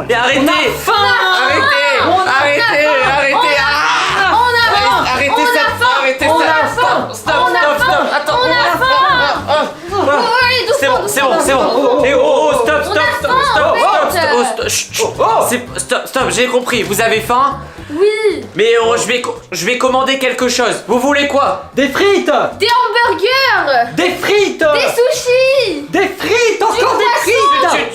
Mais arrêtez! Arrêtez! Arrêtez ça! Stop! Attends! C'est bon! Et stop! J'ai compris, vous avez faim? Oui. Mais je vais commander quelque chose. Vous voulez quoi? Des frites! Des hamburgers. Des frites! Des sushis. Des frites! Encore des frites!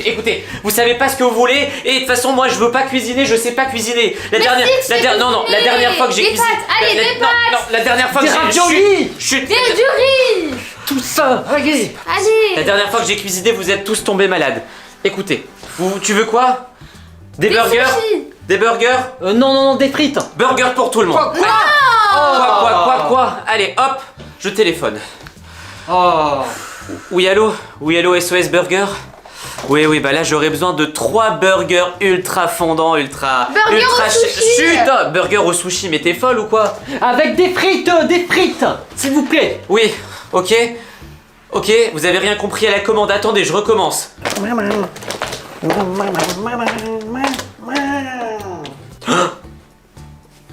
Écoutez, vous savez pas ce que vous voulez et de toute façon moi je veux pas cuisiner, je sais pas cuisiner. La dernière fois que j'ai cuisiné. Allez, des pâtes. La dernière fois que Des j'ai raviolis! Du riz. Tout ça! Allez! La dernière fois que j'ai cuisiné, vous êtes tous tombés malades. Écoutez, tu veux quoi? Des burgers? Sushis. Des burgers? Non, des frites! Burgers pour tout le monde. Quoi? Allez, hop, je téléphone. Oh! Oui, allô, SOS Burger? Oui, bah là j'aurais besoin de 3 burgers ultra fondants, ultra au sushi. Chut, burger au sushi, mais t'es folle ou quoi? Avec des frites! S'il vous plaît! Oui, ok, vous avez rien compris à la commande, attendez, je recommence.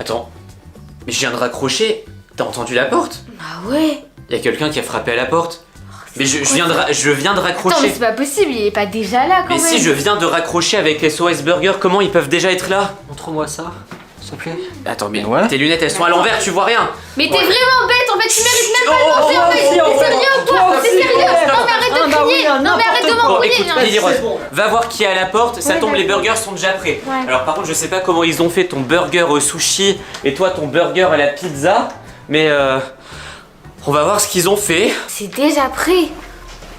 Attends, mais je viens de raccrocher, t'as entendu la porte? Ah ouais. Il y a quelqu'un qui a frappé à la porte. Mais je viens de raccrocher. Attends, mais c'est pas possible, il est pas déjà là quand Mais même. si je viens de raccrocher avec SOS Burger, comment ils peuvent déjà être là? Montre-moi ça, s'il te plaît. Attends, mais Ouais. tes lunettes elles sont à l'envers, tu vois rien. Mais t'es vraiment bête, en fait, tu mérites même pas de manger, en fait. T'es sérieux ou quoi? T'es sérieux? Non mais arrête de crier. Non mais arrête de Bon, m'embrouiller. écoute, non. Lily Rose, c'est bon. va voir qui est à la porte, ça Ouais, tombe, les d'accord. burgers sont déjà prêts. Ouais. Alors par contre, je sais pas comment ils ont fait ton burger au sushi et toi ton burger à la pizza, mais on va voir ce qu'ils ont fait. C'est déjà prêt.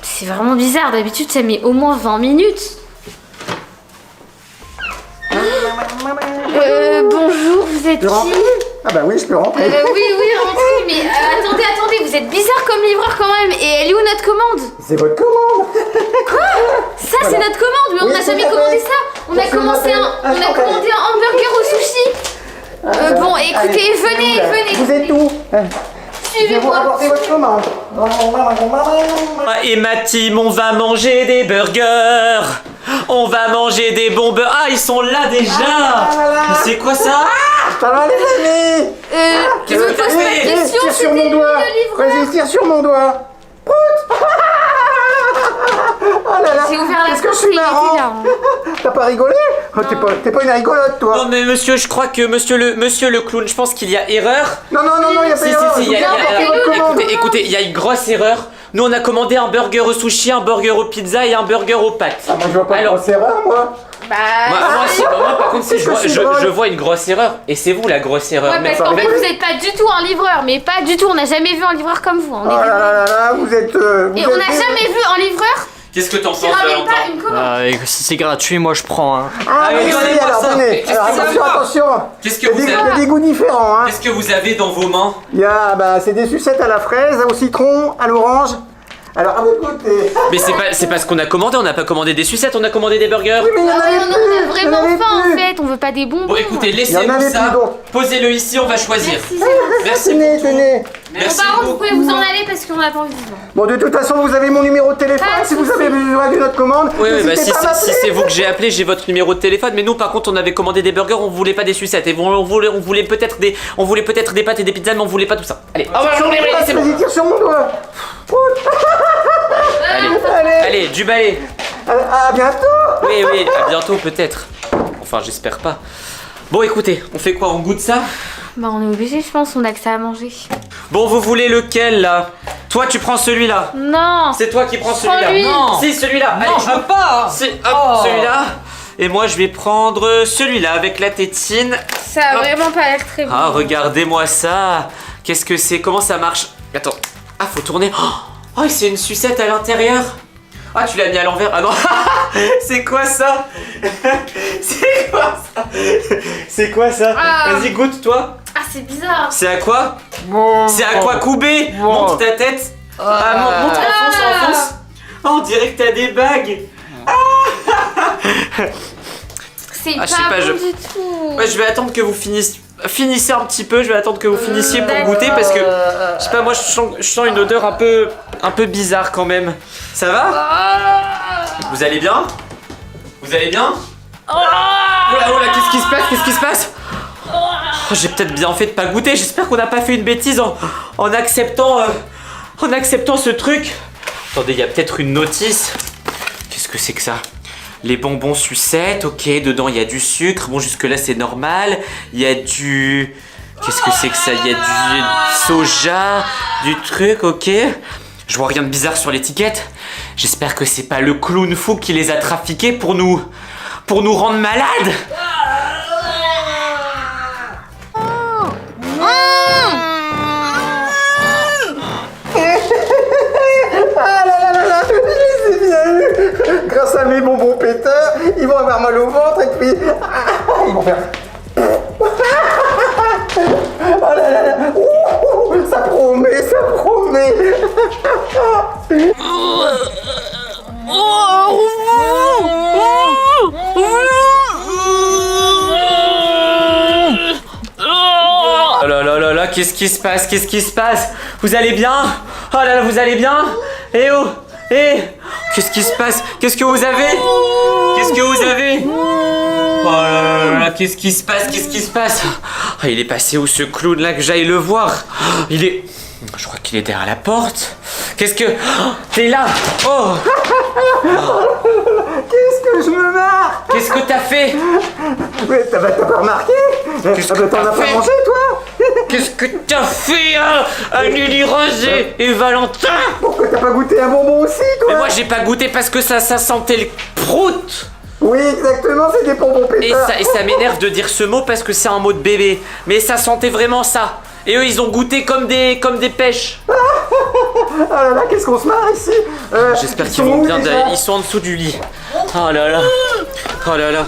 C'est vraiment bizarre, d'habitude ça met au moins 20 minutes. Bonjour, vous êtes Tu peux rentrer? qui? Ah bah oui, je peux rentrer. Oui, rentrez, mais attendez, vous êtes bizarre comme livreur quand même. Et elle est où notre commande? C'est votre commande. Ça c'est notre commande, mais on Oui, n'a tout jamais à fait. commandé ça. On a Qu'est-ce qu'on commandé un hamburger au sushi. Bon, écoutez, venez. Vous êtes où? Je vais vous Suivez-moi. rapporter votre commande. Et ma team, on va manger des burgers. On va manger des bons burgers. Ah, ils sont là déjà. voilà. Mais c'est quoi ça? Ça va les amis? Qu'est-ce que me t'as pose pas de fait? questions, Tire sur c'était mon doigt. le livreur. Vas-y, tire sur mon doigt. Oh là là. J'ai ouvert la Est-ce que porte je et suis il était marrant? là. T'as pas rigolé? Oh, t'es pas une rigolote, toi. Non mais monsieur, je crois que monsieur le clown, je pense qu'il y a erreur. Non, y a pas Si, d'erreur. il y a- Vous avez apporté votre commande. écoutez, il y a une grosse erreur. Nous on a commandé un burger au sushi, un burger au pizza et un burger aux pâtes. Ah, moi, je vois pas de Alors- grosse erreur, moi. Bah, Moi, par contre, si, Qu'est-ce que c'est je drôle. vois une grosse erreur. Et c'est vous la grosse erreur. ouais, Mais- parce qu'en mais- fait vous êtes pas du tout un livreur, mais pas du tout. On n'a jamais vu un livreur comme vous. On Oh est là là là là, vous êtes... Et on n'a jamais vu un livreur Qu'est-ce que t'en penses, qui ramène Valentin? pas une commande. Si c'est gratuit, moi je prends. Hein. Ah mais oui, donnez-moi alors, ça. tenez. Mais qu'est-ce Alors, que ça attention, va attention. Qu'est-ce Il que y a vous des- il y avez a des goûts différents, hein. Qu'est-ce que vous avez dans vos mains? Il y a, bah, c'est des sucettes à la fraise, au citron, à l'orange. Alors, à votre côté. Mais c'est pas ce qu'on a commandé. On n'a pas commandé des sucettes, on a commandé des burgers. Oui, mais il y en Ah avait ouais, non, plus. on a Il y en vraiment avait faim en plus. fait. On veut pas des bonbons. Bon, écoutez, Il y en laissez-nous avait ça. plus, donc. Posez-le ici, on va choisir. Merci, c'est bon. Merci Tenez, pour tout. tenez. Bon, Merci par contre, vous beaucoup. pouvez vous en aller parce qu'on n'a pas envie de vous voir. Bon, de toute façon, vous avez mon numéro de téléphone. Pas de Si vous soucis. avez besoin d'une autre commande, Oui, bah n'hésitez si, pas à si m'appeler. c'est vous que j'ai appelé, j'ai votre numéro de téléphone. Mais nous, par contre, on avait commandé des burgers, on voulait pas des sucettes. Et on voulait peut-être des pâtes et des pizzas, mais on voulait pas tout ça. Allez, c'est bon. Vas-y, tire sur mon doigt. Allez, du balai. À bientôt. Oui, à bientôt peut-être. Enfin, j'espère pas. Bon, écoutez, on fait quoi? On goûte ça? Bah, on est obligé, je pense. On a que ça à manger. Bon, vous voulez lequel là? Toi, tu prends celui-là. Non. C'est toi qui prends Prends celui-là. lui. Non. Si, celui-là. Allez, je veux hop. pas. Hop, celui-là. Et moi, je vais prendre celui-là avec la tétine. Ça a Hop. vraiment pas l'air très bon. Ah, regardez-moi ça. Qu'est-ce que c'est? Comment ça marche? Attends. Ah, faut tourner. Oh, c'est une sucette à l'intérieur. Ah, tu l'as mis à l'envers. Ah non. C'est quoi ça? C'est quoi ça? C'est quoi ça? Ah. Vas-y, goûte, toi. Ah, c'est bizarre. C'est à quoi? Bon. C'est à quoi couper? Montre ta tête. Ah, montre, enfonce. Oh, on dirait que t'as des bagues. C'est Ah, pas, je sais pas, bon je- du tout. Ouais, je vais attendre que vous finissez un petit peu. Je vais attendre que vous finissiez pour d'accord. goûter parce que je sais pas, moi je sens une odeur un peu bizarre quand même. Ça va? Vous allez bien? Vous allez bien? Oh là, qu'est-ce qui se passe? Qu'est-ce qui se passe? Oh, j'ai peut-être bien fait de pas goûter. J'espère qu'on n'a pas fait une bêtise en acceptant ce truc. Attendez, il y a peut-être une notice. Qu'est-ce que c'est que ça? Les bonbons sucettes, ok, dedans il y a du sucre. Bon, jusque-là c'est normal. Il y a du... Qu'est-ce que c'est que ça? Il y a du soja, du truc, ok. Je vois rien de bizarre sur l'étiquette. J'espère que c'est pas le clown fou qui les a trafiqués pour nous rendre malades. Ah là là là là, je les ai bien eu. Grâce à mes bonbons péteurs, ils vont avoir mal au ventre et puis ils vont faire. Oh là là là, ça promet, ça promet. Oh là là là là, qu'est-ce qui se passe? Qu'est-ce qui se passe? Vous allez bien? Oh là là, vous allez bien? Eh oh! Eh! Qu'est-ce qui se passe? Qu'est-ce que vous avez? Qu'est-ce que vous avez? Oh là là là, qu'est-ce qui se passe? Qu'est-ce qui se passe? Oh, il est passé où ce clown là, que j'aille le voir? Il est... Je crois qu'il est derrière la porte. Qu'est-ce que... Oh, t'es là! Oh! Qu'est-ce que je me marre? Qu'est-ce que t'as fait? Ouais, t'as pas remarqué? Qu'est-ce que t'en t'as as pas fait? mangé, toi? Qu'est-ce que t'as fait à Lily Rose et Valentin? Pourquoi t'as pas goûté un bonbon aussi, toi? Mais moi j'ai pas goûté parce que ça sentait le prout. Oui, exactement, c'est des bonbons pétards. Et ça m'énerve de dire ce mot parce que c'est un mot de bébé. Mais ça sentait vraiment ça. Et eux ils ont goûté comme des pêches. Oh là là, qu'est-ce qu'on se marre ici? J'espère ils qu'ils sont vont où, bien. déjà? Ils sont en dessous du lit. Oh là là. Oh là là.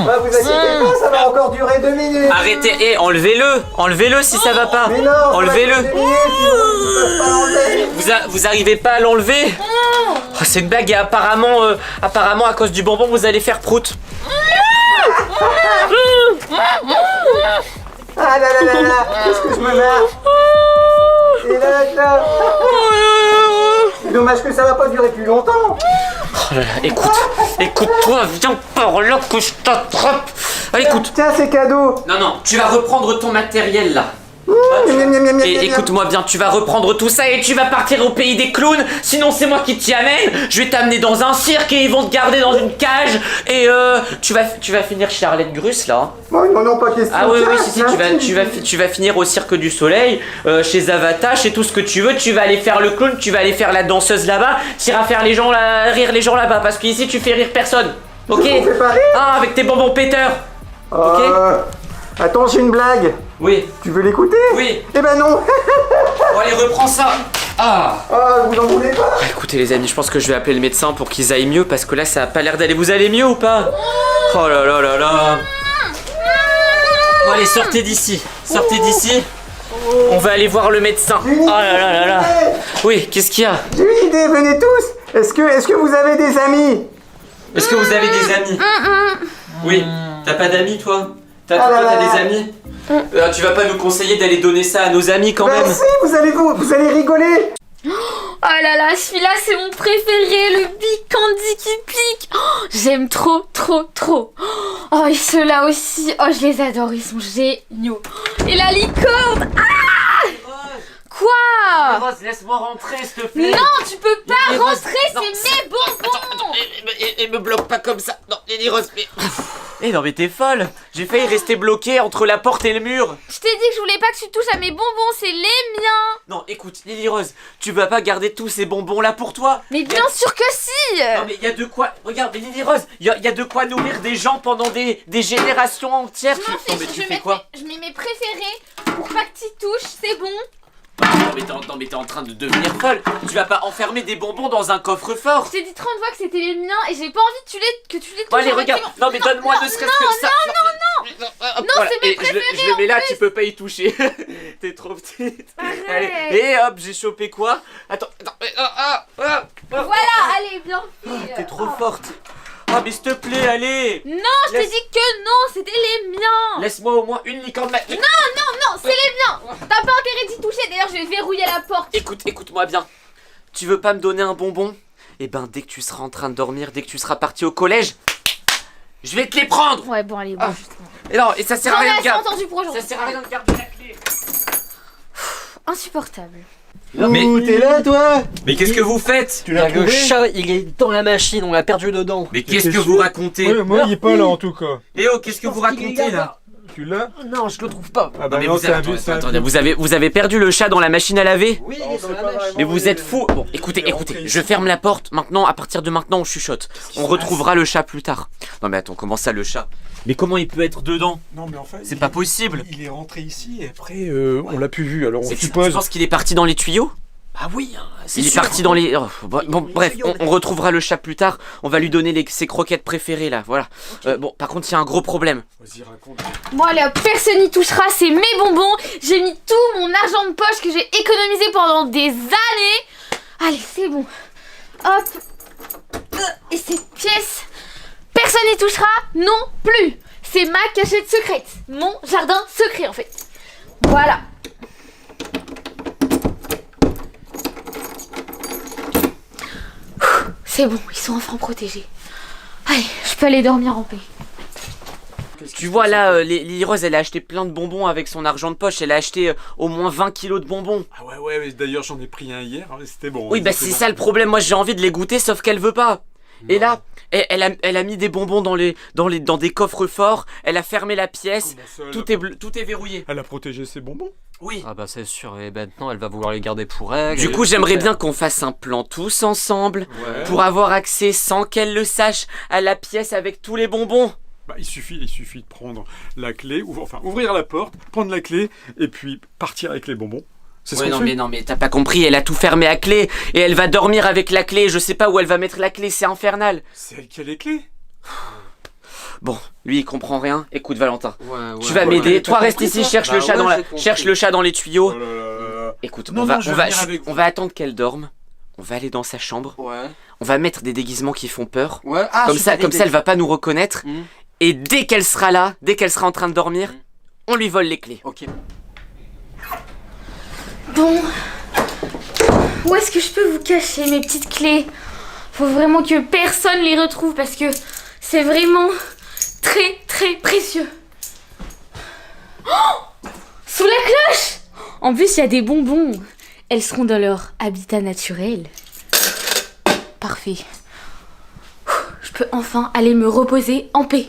Bah, vous inquiétez pas, ça va encore durer 2 minutes. Arrêtez, et enlevez-le si ça va pas. Mais non, Enlevez-le. ça va durer 2 minutes, ils peuvent pas l'enlever. Vous arrivez pas à l'enlever? Oh, c'est une blague et apparemment à cause du bonbon vous allez faire prout. Ah là là là là, qu'est-ce que je me marre. Et là. C'est dommage que ça va pas durer plus longtemps. Oh là là, écoute-toi, viens par là que je t'attrape. Allez, écoute. Tiens, c'est cadeau. Non, tu vas reprendre ton matériel là. Et écoute-moi bien, tu vas reprendre tout ça et tu vas partir au pays des clowns. Sinon c'est moi qui t'y amène. Je vais t'amener dans un cirque et ils vont te garder dans une cage. Et tu vas finir chez Arlette Grusse là. Non, pas question. Ah oui, Tiens, si, tu vas finir au Cirque du Soleil, chez Zavata, chez tout ce que tu veux. Tu vas aller faire le clown, tu vas aller faire la danseuse là-bas. Tu iras faire rire les gens là-bas parce qu'ici tu fais rire personne. Ok? On fait pas rire. Ah, avec tes bonbons péteurs. Ok? Attends, j'ai une blague. Oui. Tu veux l'écouter? Oui. Eh ben non. Bon allez, reprends ça. Ah. Vous en voulez pas? Écoutez les amis, je pense que je vais appeler le médecin pour qu'ils aillent mieux parce que là ça a pas l'air d'aller. Vous allez mieux ou pas? Oh là là là là. Bon allez, sortez d'ici. Sortez d'ici. On va aller voir le médecin. Oh là là là là. Oui, qu'est-ce qu'il y a? J'ai une idée, venez tous. Est-ce que vous avez des amis? Est-ce que vous avez des amis? Oui. T'as pas d'amis toi? T'as des amis? Tu vas pas nous conseiller d'aller donner ça à nos amis quand même? Si, vous allez rigoler. Oh là là, celui-là c'est mon préféré, le Big Candy qui pique. Oh, j'aime trop. Oh, et ceux-là aussi, oh je les adore, ils sont géniaux. Et la licorne. Ah! Quoi? Rose, laisse-moi rentrer s'il te plaît. Non, tu peux pas Lily Rose, rentrer, non, c'est mes bonbons. Et me bloque pas comme ça. Non, Lily Rose, mais... Eh non mais t'es folle. J'ai failli rester bloqué entre la porte et le mur. Je t'ai dit que je voulais pas que tu touches à mes bonbons, c'est les miens. Non, écoute, Lily Rose, tu vas pas garder tous ces bonbons là pour toi. Mais bien sûr que si. Non mais il y a de quoi... Regarde, mais Lily Rose, il y a de quoi nourrir des gens pendant des générations entières. Je m'en Non mais fiche, tu je fais mets quoi? je mets mes préférés pour pas que tu touches, c'est bon. Non mais t'es en train de devenir folle. Tu vas pas enfermer des bonbons dans un coffre-fort. Je t'ai dit 30 fois que c'était les miens et j'ai pas envie que tu les touches. Bon allez avec regarde, tes mains. non mais donne-moi ne serait-ce que ça. Non, c'est mes préférés, Je le mets là, en plus. tu peux pas y toucher. T'es trop petite. Arrête. Allez, et hop, j'ai chopé quoi? Attends. Voilà, allez, bien fait. T'es trop forte. Ah mais s'il te plaît, allez. Non, je t'ai dit que non, c'était les miens. Laisse-moi au moins une licorne. Non, c'est les miens. T'as pas intérêt d'y toucher, d'ailleurs je vais verrouiller la porte. Écoute-moi bien. Tu veux pas me donner un bonbon? Eh ben, dès que tu seras en train de dormir, dès que tu seras parti au collège, je vais te les prendre. Ouais, bon, allez, bon, justement. Et non, et ça sert à J'en ai rien de assez garder. entendu pour aujourd'hui. Ça sert à rien de garder la clé. Insupportable. Mais- Ouh, t'es là, toi? Mais qu'est-ce que vous faites? Tu l'as Le trouvé? chat, il est dans la machine, on l'a perdu dedans. Mais qu'est-ce t'es que sûr? vous racontez? Ouais, moi, il est pas là, en tout cas. Eh oh, qu'est-ce que vous racontez là? Tu l'as? Non, je le trouve pas. Ah bah mais non, vous c'est avez, un attendez, but, c'est un attendez, but. vous avez perdu le chat dans la machine à laver? Oui, Non, il est c'est dans la pas machine. vraiment- Mais vous êtes il est- fous. Bon, écoutez, il est rentré écoutez, ici. je ferme la porte. Maintenant, à partir de maintenant, on chuchote. qui On se retrouvera le chat plus tard. Non mais attends, comment ça le chat? Mais comment il peut être dedans? Non, mais en fait, C'est pas possible. Il est rentré ici et après, on l'a plus vu. Alors on Mais tu suppose. penses qu'il est parti dans les tuyaux? Ah oui, hein, c'est Il est sûr. parti dans les... Oh, bon, Les bref, tuyaux, on retrouvera le chat plus tard. On va lui donner ses croquettes préférées là, voilà. Bon, par contre, il y a un gros problème. Vas-y, raconte. Bon, allez, hop, personne n'y touchera, c'est mes bonbons. J'ai mis tout mon argent de poche que j'ai économisé pendant des années. Allez, c'est bon. Hop. Et ces pièces, personne n'y touchera non plus. C'est ma cachette secrète. Mon jardin secret, en fait. Voilà. C'est bon, ils sont enfin protégés. Allez, je peux aller dormir en paix. Tu vois là, Lily Rose, elle a acheté plein de bonbons avec son argent de poche. Elle a acheté au moins 20 kilos de bonbons. Ah ouais, mais d'ailleurs j'en ai pris un hier, hein, c'était bon. Oui, bah c'est ça le problème. Moi, j'ai envie de les goûter, sauf qu'elle veut pas. Et là, elle a mis des bonbons dans des coffres forts. Elle a fermé la pièce. Tout est verrouillé. Elle a protégé ses bonbons. Oui. Ah bah c'est sûr, et maintenant elle va vouloir les garder pour elle. Du coup, j'aimerais bien qu'on fasse un plan tous ensemble Ouais. pour avoir accès sans qu'elle le sache à la pièce avec tous les bonbons. Bah, il suffit de prendre la clé, ouvrir la porte, prendre la clé et puis partir avec les bonbons. C'est ce Ouais, qu'on non, fait. mais t'as pas compris. Elle a tout fermé à clé et elle va dormir avec la clé. Je sais pas où elle va mettre la clé. C'est infernal. C'est elle qui a les clés. Bon, lui il comprend rien. Écoute, Valentin. Ouais, Tu vas m'aider. Toi, reste ici, cherche le chat cherche le chat dans les tuyaux. Oh là là là. Écoute, Non, on va, non, je on vais va, venir avec vous. on va attendre qu'elle dorme. On va aller dans sa chambre. Ouais. On va mettre des déguisements qui font peur. Ouais. Ah, Comme ça, elle va pas nous reconnaître. Mhm. Et dès qu'elle sera là, dès qu'elle sera en train de dormir, on lui vole les clés. Ok. Bon, où est-ce que je peux vous cacher mes petites clés? Faut vraiment que personne les retrouve parce que c'est vraiment très très précieux. Oh, sous la cloche! En plus, il y a des bonbons. Elles seront dans leur habitat naturel. Parfait. Je peux enfin aller me reposer en paix.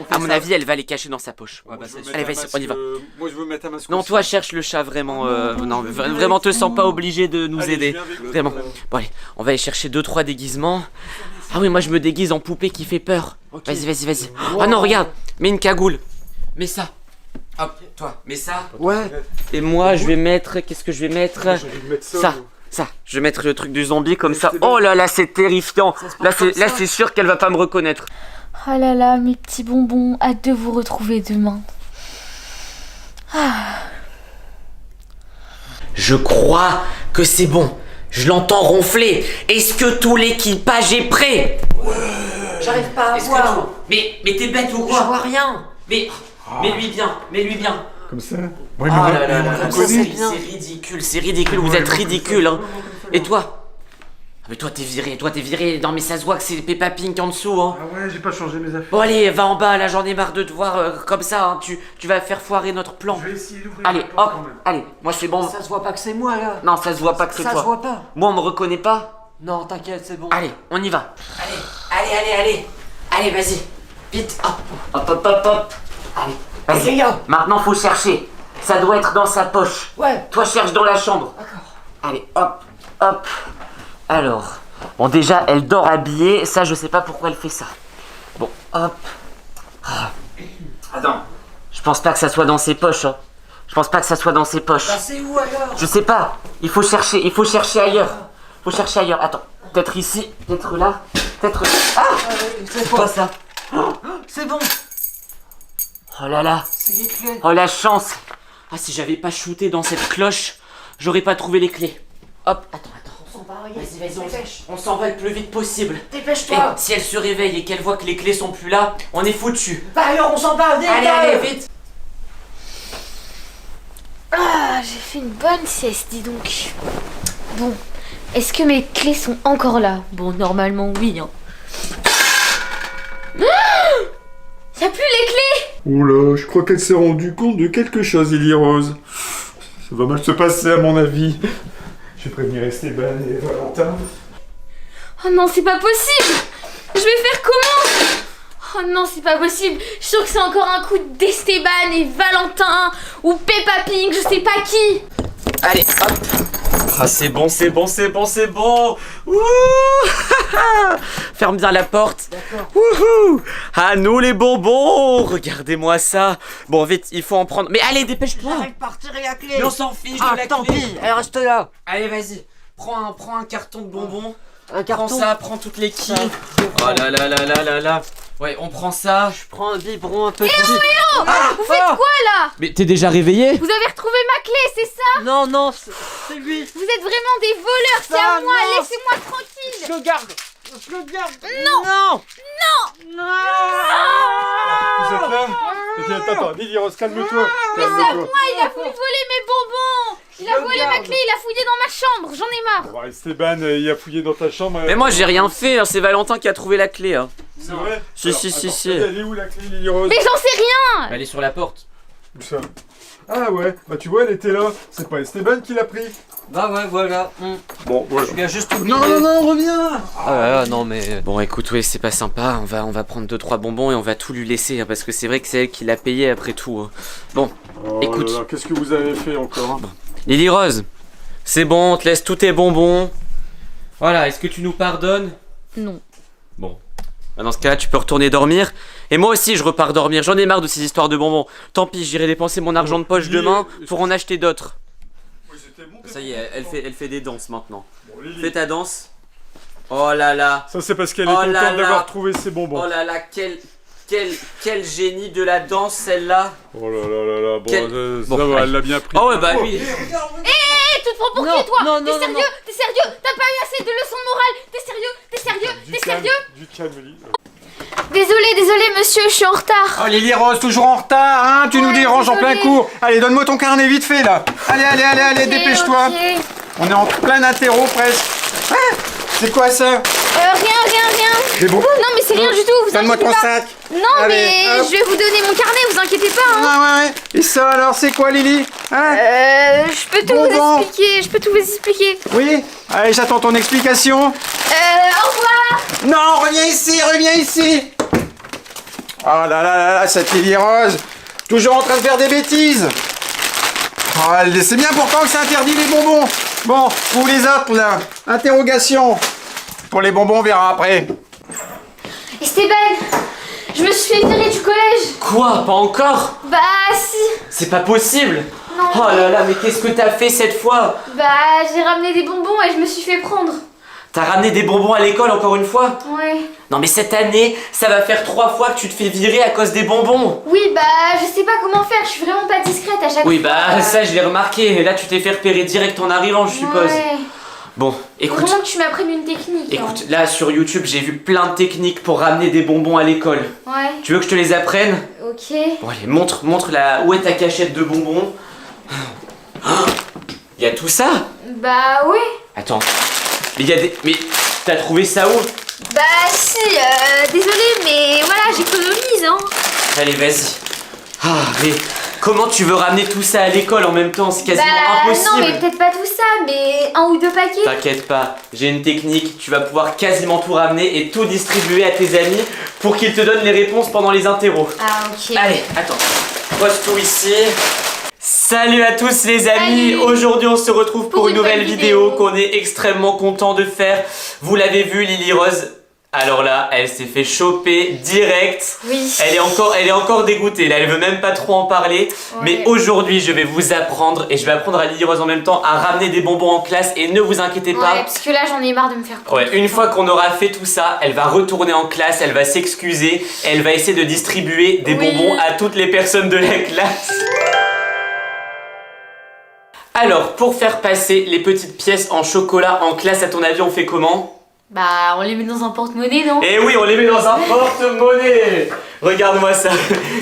À mon avis, elle va les cacher dans sa poche. Ouais, bah c'est sûr. Allez, vas-y, on y va. Moi je veux mettre un masque. Non, aussi. toi, cherche le chat vraiment. Non, vraiment, te sens pas obligé de nous Allez, aider. je viens avec vous. Vraiment. Bon, allez, on va aller chercher 2-3 déguisements. Ah oui, moi je me déguise en poupée qui fait peur. Ok. Vas-y. Ah non, regarde, mets une cagoule. Mets ça. Hop, toi, mets ça. Ouais. Et moi, je vais mettre. Qu'est-ce que je vais mettre? J'ai envie de mettre ça. Ça. moi. Ça. Je vais mettre le truc du zombie comme ça. c'est bon. Oh là là, c'est terrifiant. Ça se passe Là, comme là, ça. c'est sûr qu'elle va pas me reconnaître. Oh là là, mes petits bonbons, hâte de vous retrouver demain. Je crois que c'est bon. Je l'entends ronfler. Est-ce que tout l'équipage est prêt? J'arrive pas à Est-ce que voir. Mais t'es bête ou Je quoi? vois rien. Mais mets-lui bien, mets-lui bien. Comme ça. Ouais, Ah mais là là là, comme ça, c'est bien. c'est ridicule, vous êtes ridicule, hein. Et toi? Ah mais toi t'es viré, non mais ça se voit que c'est Peppa Pink en dessous, hein. Ah ouais, j'ai pas changé mes affaires. Bon allez, va en bas, là j'en ai marre de te voir comme ça, hein. Tu vas faire foirer notre plan. Je vais essayer d'ouvrir Allez, la porte hop, quand même. allez, moi c'est bon. Ça se voit pas que c'est moi là. Non, ça se voit pas que c'est Ça se toi. voit pas. Moi on me reconnaît pas. Non, t'inquiète, c'est bon. Allez, on y va. Allez, vas-y. Vite, hop. Allez, vas-y. les gars. Maintenant faut chercher. Ça doit être dans sa poche. Ouais. Toi cherche dans la chambre. D'accord. Allez, hop. Alors, bon déjà elle dort habillée, ça je sais pas pourquoi elle fait ça. Bon, hop. Ah. Attends, je pense pas que ça soit dans ses poches. Hein. Je pense pas que ça soit dans ses poches. Bah c'est où alors? Je sais pas. Il faut chercher ailleurs. Attends, peut-être ici, peut-être là, peut-être. Ah, C'est quoi quoi? ça? C'est bon. Oh là là. C'est les clés. Oh la chance. Ah si j'avais pas shooté dans cette cloche, j'aurais pas trouvé les clés. Hop, attends. On s'en va, Vas-y, on s'en va le plus vite possible. Et Dépêche-toi. si elle se réveille et qu'elle voit que les clés sont plus là, on est foutu. Bah alors on s'en va, vite. Allez, vite. Ah, j'ai fait une bonne sieste, dis donc. Bon, Est-ce que mes clés sont encore là? Bon, normalement, oui. Hein. Y'a plus les clés! Oula, je crois qu'elle s'est rendue compte de quelque chose, Lily Rose. Ça va mal se passer à mon avis. Je vais prévenir Esteban et Valentin. Oh non, c'est pas possible! Je vais faire comment? Oh non, c'est pas possible! Je suis sûre que c'est encore un coup d'Esteban et Valentin ou Peppa Pig, je sais pas qui! Allez, hop. Ah, c'est bon, c'est bon, c'est bon, c'est bon. Ouh. Ferme bien la porte. D'accord. Wouhou. À nous les bonbons. Regardez-moi ça. Bon, vite, il faut en prendre. Mais allez, dépêche-toi. J'arrive pas à retirer la clé. Mais on s'en fiche de Ah, la tant clé. pis, elle reste là. Allez, vas-y. Prends un carton de bonbons. Un Prends carton. ça, prends toutes les quilles. Ça, je Oh prends. là là là là là là. Ouais, on prend ça. Je prends un biberon un peu petit. Vous faites quoi là? Mais t'es déjà réveillé? Vous avez retrouvé ma clé, c'est ça? Non, non, c'est lui. Vous êtes vraiment des voleurs, c'est Ça, à moi, non. laissez-moi tranquille! Je le garde. Je le garde. Non. Non. Vous êtes là? Ok, attends, Lily Rose, calme-toi. Mais c'est à Calme-toi. moi, il a voulu voler mes bonbons! Il a Je volé garde. ma clé, il a fouillé dans ma chambre, j'en ai marre! Bon, Esteban, il a fouillé dans ta chambre. Mais moi j'ai rien fait, hein. C'est Valentin qui a trouvé la clé. Hein. C'est vrai? Si, Alors, si, si, attends, si. Elle est où la clé, Lily Rose? Mais j'en sais rien! Elle est sur la porte. Où ça? Ah ouais, bah tu vois, elle était là. C'est pas Esteban qui l'a pris. Bah ouais, voilà. Bon, voilà. Tu viens juste oublier. non, reviens. Ah non, mais. Bon écoute, oui, c'est pas sympa, on va prendre 2-3 bonbons et on va tout lui laisser, hein, parce que c'est vrai que c'est elle qui l'a payé après tout. Hein. Bon, Oh Écoute. là là, qu'est-ce que vous avez fait encore? Lily Rose, c'est bon, on te laisse tous tes bonbons. Voilà, est-ce que tu nous pardonnes? Non. Bon. Bah, dans ce cas-là, tu peux retourner dormir. Et moi aussi, je repars dormir, j'en ai marre de ces histoires de bonbons. Tant pis, j'irai dépenser mon argent de poche Lily, demain pour en acheter d'autres. Oui, c'était bon. Ça y est, elle fait des danses maintenant. Bon, Lily. Fais ta danse. Oh là là. Ça, c'est parce qu'elle est Oh là contente là. d'avoir trouvé ses bonbons. Oh là là, quel génie de la danse celle-là. Oh là là là là, bon, Quel- ça Bon, va, allez. elle l'a bien pris. Oh ouais, bah lui. Hé, tu te prends pour Non, qui toi? non, T'es non, sérieux? non. T'es sérieux? T'as pas eu assez de leçons de morale? T'es sérieux? T'es sérieux? Du T'es calme, sérieux? du calme, Lily. Désolé monsieur, je suis en retard. Oh Lily Rose, toujours en retard, hein? Tu nous Ouais, déranges en plein désolée. cours. Allez, donne-moi ton carnet vite fait là. Allez, Ok, dépêche-toi. ok. On est en plein interro presque. Ah, c'est quoi ça? Rien. Des bonbons? Non mais c'est rien du tout, vous Donne-moi inquiétez ton pas. sac. Non Allez, mais hop. je vais vous donner mon carnet, vous inquiétez pas. Hein. Ouais. Et ça alors, c'est quoi Lily? Hein? Je peux tout Bonbon. vous expliquer. Oui? Allez, j'attends ton explication. Au revoir. Non, reviens ici. Oh là, cette Lily Rose. Toujours en train de faire des bêtises. Oh, c'est bien pourtant que c'est interdit les bonbons. Bon, pour les autres là, interrogation. Pour les bonbons, on verra après. Esteban, je me suis fait virer du collège. Quoi? Pas encore? Bah si. C'est pas possible. Non. Oh là là, mais qu'est-ce que t'as fait cette fois? Bah j'ai ramené des bonbons et je me suis fait prendre. T'as ramené des bonbons à l'école encore une fois? Ouais. Non mais cette année, ça va faire 3 fois que tu te fais virer à cause des bonbons. Oui bah je sais pas comment faire, je suis vraiment pas discrète à chaque Oui fois. bah ça je l'ai remarqué. Et là tu t'es fait repérer direct en arrivant, je suppose. Ouais. Bon, écoute, Vraiment que tu m'apprennes une technique. écoute, là sur YouTube j'ai vu plein de techniques pour ramener des bonbons à l'école. Hein. Ouais. Tu veux que je te les apprenne? Ok. Bon allez, montre là où est ta cachette de bonbons. Il y a tout ça? Bah ouais. Attends, mais il y a des... Mais t'as trouvé ça où? Bah si, désolé mais voilà j'économise hein. Allez vas-y. Ah mais comment tu veux ramener tout ça à l'école en même temps? C'est quasiment Bah impossible. non mais peut-être pas tout ça, mais 1 ou 2 paquets. T'inquiète pas, j'ai une technique, tu vas pouvoir quasiment tout ramener et tout distribuer à tes amis pour qu'ils te donnent les réponses pendant les interros. Ah ok. Allez, attends, pose tout ici. Salut à tous les amis, Salut. aujourd'hui on se retrouve pour une nouvelle vidéo qu'on est extrêmement content de faire. Vous l'avez vu, Lily Rose, alors là, elle s'est fait choper direct. Oui. Elle est encore dégoûtée, là elle veut même pas trop en parler. Ouais. Mais aujourd'hui je vais vous apprendre, et je vais apprendre à Lily Rose en même temps, à ramener des bonbons en classe. Et ne vous inquiétez pas, Ouais, parce que là j'en ai marre de me faire prendre. ouais, une fois qu'on aura fait tout ça, elle va retourner en classe, elle va s'excuser, elle va essayer de distribuer des Oui. bonbons à toutes les personnes de la classe. Alors, pour faire passer les petites pièces en chocolat en classe, à ton avis, on fait comment? Bah on les met dans un porte-monnaie non? Eh oui, on les met dans un porte-monnaie. Regarde-moi ça.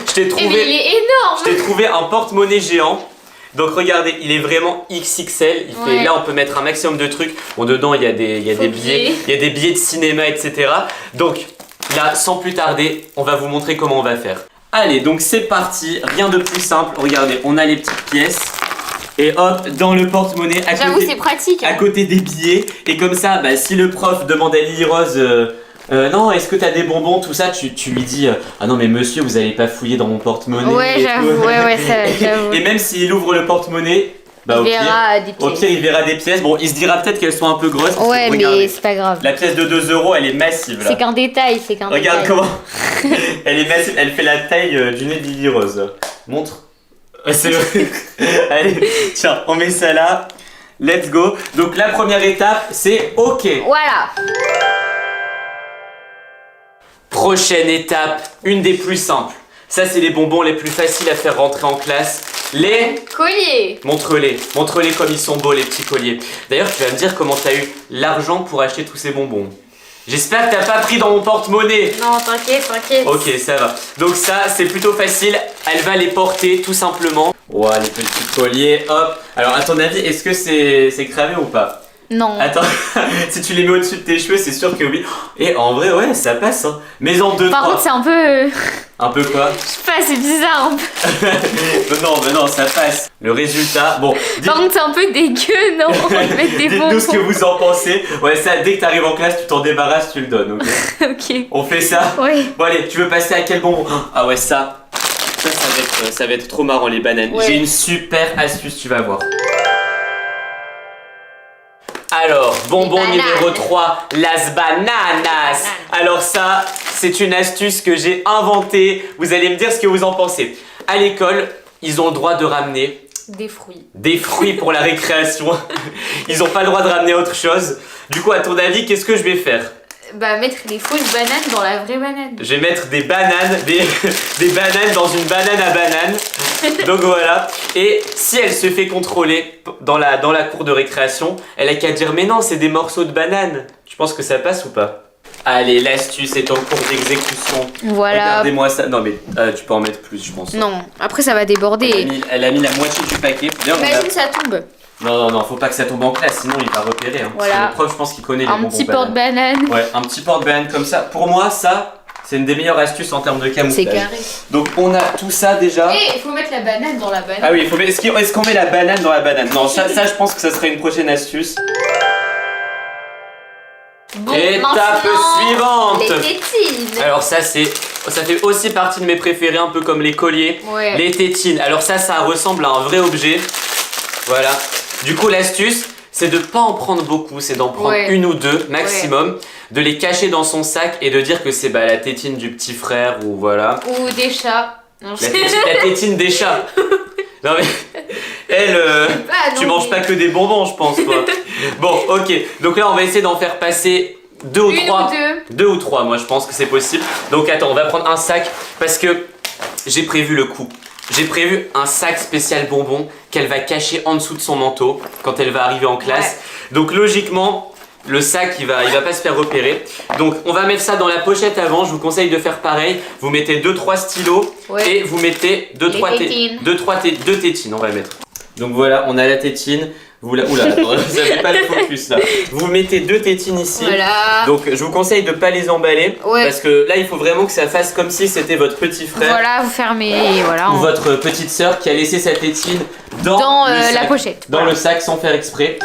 Je t'ai Eh mais il trouvé, est énorme. je t'ai trouvé un porte-monnaie géant. Donc regardez, il est vraiment XXL. Il fait, Ouais. là, on peut mettre un maximum de trucs. Bon, dedans, il y a des Faux billets. billets. Il y a des billets de cinéma, etc. Donc là, sans plus tarder, on va vous montrer comment on va faire. Allez, donc c'est parti. Rien de plus simple. Regardez, on a les petites pièces. Et hop, dans le porte-monnaie, J'avoue, c'est pratique. à Hein. côté des billets. Et comme ça, bah, si le prof demande à Lily Rose, non, est-ce que t'as des bonbons, tout ça, tu lui dis, ah non, mais monsieur, vous allez pas fouiller dans mon porte-monnaie. Ouais, et j'avoue, tout. ouais, ça, j'avoue. Et même s'il ouvre le porte-monnaie, bah, On verra des au pièces. pire, il verra des pièces. Bon, il se dira peut-être qu'elles sont un peu grosses. parce que Ouais, regardez, mais c'est pas grave. la pièce de 2 euros, elle est massive là. C'est qu'un détail, c'est qu'un Regarde détail. comment. Elle est massive, elle fait la taille du nez de Lily Rose. Montre. C'est vrai. Allez, tiens, on met ça là. Let's go. Donc la première étape, c'est OK. Voilà. Prochaine étape, une des plus simples. Ça, c'est les bonbons les plus faciles à faire rentrer en classe. Les... Collier. Montre-les. Montre-les comme ils sont beaux, les petits colliers. D'ailleurs, tu vas me dire comment t'as eu l'argent pour acheter tous ces bonbons. J'espère que t'as pas pris dans mon porte-monnaie. Non, t'inquiète, t'inquiète. Ok, ça va. Donc ça, c'est plutôt facile. Elle va les porter tout simplement. Ouah, les petits colliers, hop. Alors, à ton avis, est-ce que c'est cramé ou pas? Non. Attends, si tu les mets au-dessus de tes cheveux, c'est sûr que oui. Et en vrai, ouais, ça passe. Hein. Mais en deux, Par trois. contre, c'est un peu. Un peu quoi? Je sais pas, c'est bizarre un peu. mais non, ça passe. Le résultat, bon. Par contre, c'est un peu dégueu, non? On va mettre des bonbons. Dites-nous ce que vous en pensez. Ouais, ça, dès que t'arrives en classe, tu t'en débarrasses, tu le donnes, ok? Ok. On fait ça? Ouais. Bon, allez, tu veux passer à quel bonbon? Ah ouais, ça ça va être trop marrant, les bananes. Ouais. J'ai une super astuce, tu vas voir. Alors, bonbon Les bananes. numéro 3, las bananas. Alors ça, c'est une astuce que j'ai inventée. Vous allez me dire ce que vous en pensez. À l'école, ils ont le droit de ramener Des fruits. des fruits pour la récréation. Ils n'ont pas le droit de ramener autre chose. Du coup, à ton avis, qu'est-ce que je vais faire? Bah, mettre les fausses bananes dans la vraie banane. Je vais mettre des bananes, des bananes dans une banane à banane. Donc voilà. Et si elle se fait contrôler dans la cour de récréation, elle a qu'à dire mais non, c'est des morceaux de banane. Tu penses que ça passe ou pas? Allez, l'astuce est en cours d'exécution. Voilà. Regardez-moi ça. Non mais tu peux en mettre plus, je pense. Non, après ça va déborder. Elle a mis la moitié du paquet. D'ailleurs, on a- Imagine ça tombe. Non, faut pas que ça tombe en classe, sinon il va repérer. Hein. Voilà. Parce que le prof, je pense qu'il connaît les Un bonbons petit bananes. porte-banane. Ouais, un petit porte-banane comme ça. Pour moi, ça, c'est une des meilleures astuces en termes de camouflage. C'est carré. Donc on a tout ça déjà. Et il faut mettre la banane dans la banane. Ah oui, est-ce qu'on met la banane dans la banane? Non, ça je pense que ça serait une prochaine astuce. Bon, Étape maintenant, suivante. Les tétines. Alors ça fait aussi partie de mes préférés, un peu comme les colliers. Ouais. Les tétines. Alors ça ressemble à un vrai objet. Voilà. Du coup, l'astuce, c'est de pas en prendre beaucoup, c'est d'en prendre Ouais. une ou deux maximum, de les cacher dans son sac et de dire que c'est la tétine du petit frère ou voilà. Ou des chats. Non, je La tétine des chats. Non mais elle, pas, tu non, manges mais- pas que des bonbons, je pense toi. Bon, ok. Donc là, on va essayer d'en faire passer deux ou Une trois. ou deux. Deux ou trois, moi je pense que c'est possible. Donc attends, on va prendre un sac parce que j'ai prévu le coup. J'ai prévu un sac spécial bonbon qu'elle va cacher en dessous de son manteau quand elle va arriver en classe. Donc logiquement, le sac il va pas se faire repérer. Donc on va mettre ça dans la pochette avant. Je vous conseille de faire pareil. Vous mettez 2-3 stylos Ouais. et vous mettez 2-3 tétines. deux tétines. On va mettre. Donc voilà, on a la tétine. Oula, attends, ça fait pas le focus là. Vous mettez 2 tétines ici. Voilà. Donc je vous conseille de pas les emballer Ouais. parce que là il faut vraiment que ça fasse comme si c'était votre petit frère Voilà, vous fermez et voilà. ou votre petite sœur qui a laissé sa tétine dans, le la sac, pochette. dans Voilà. le sac sans faire exprès.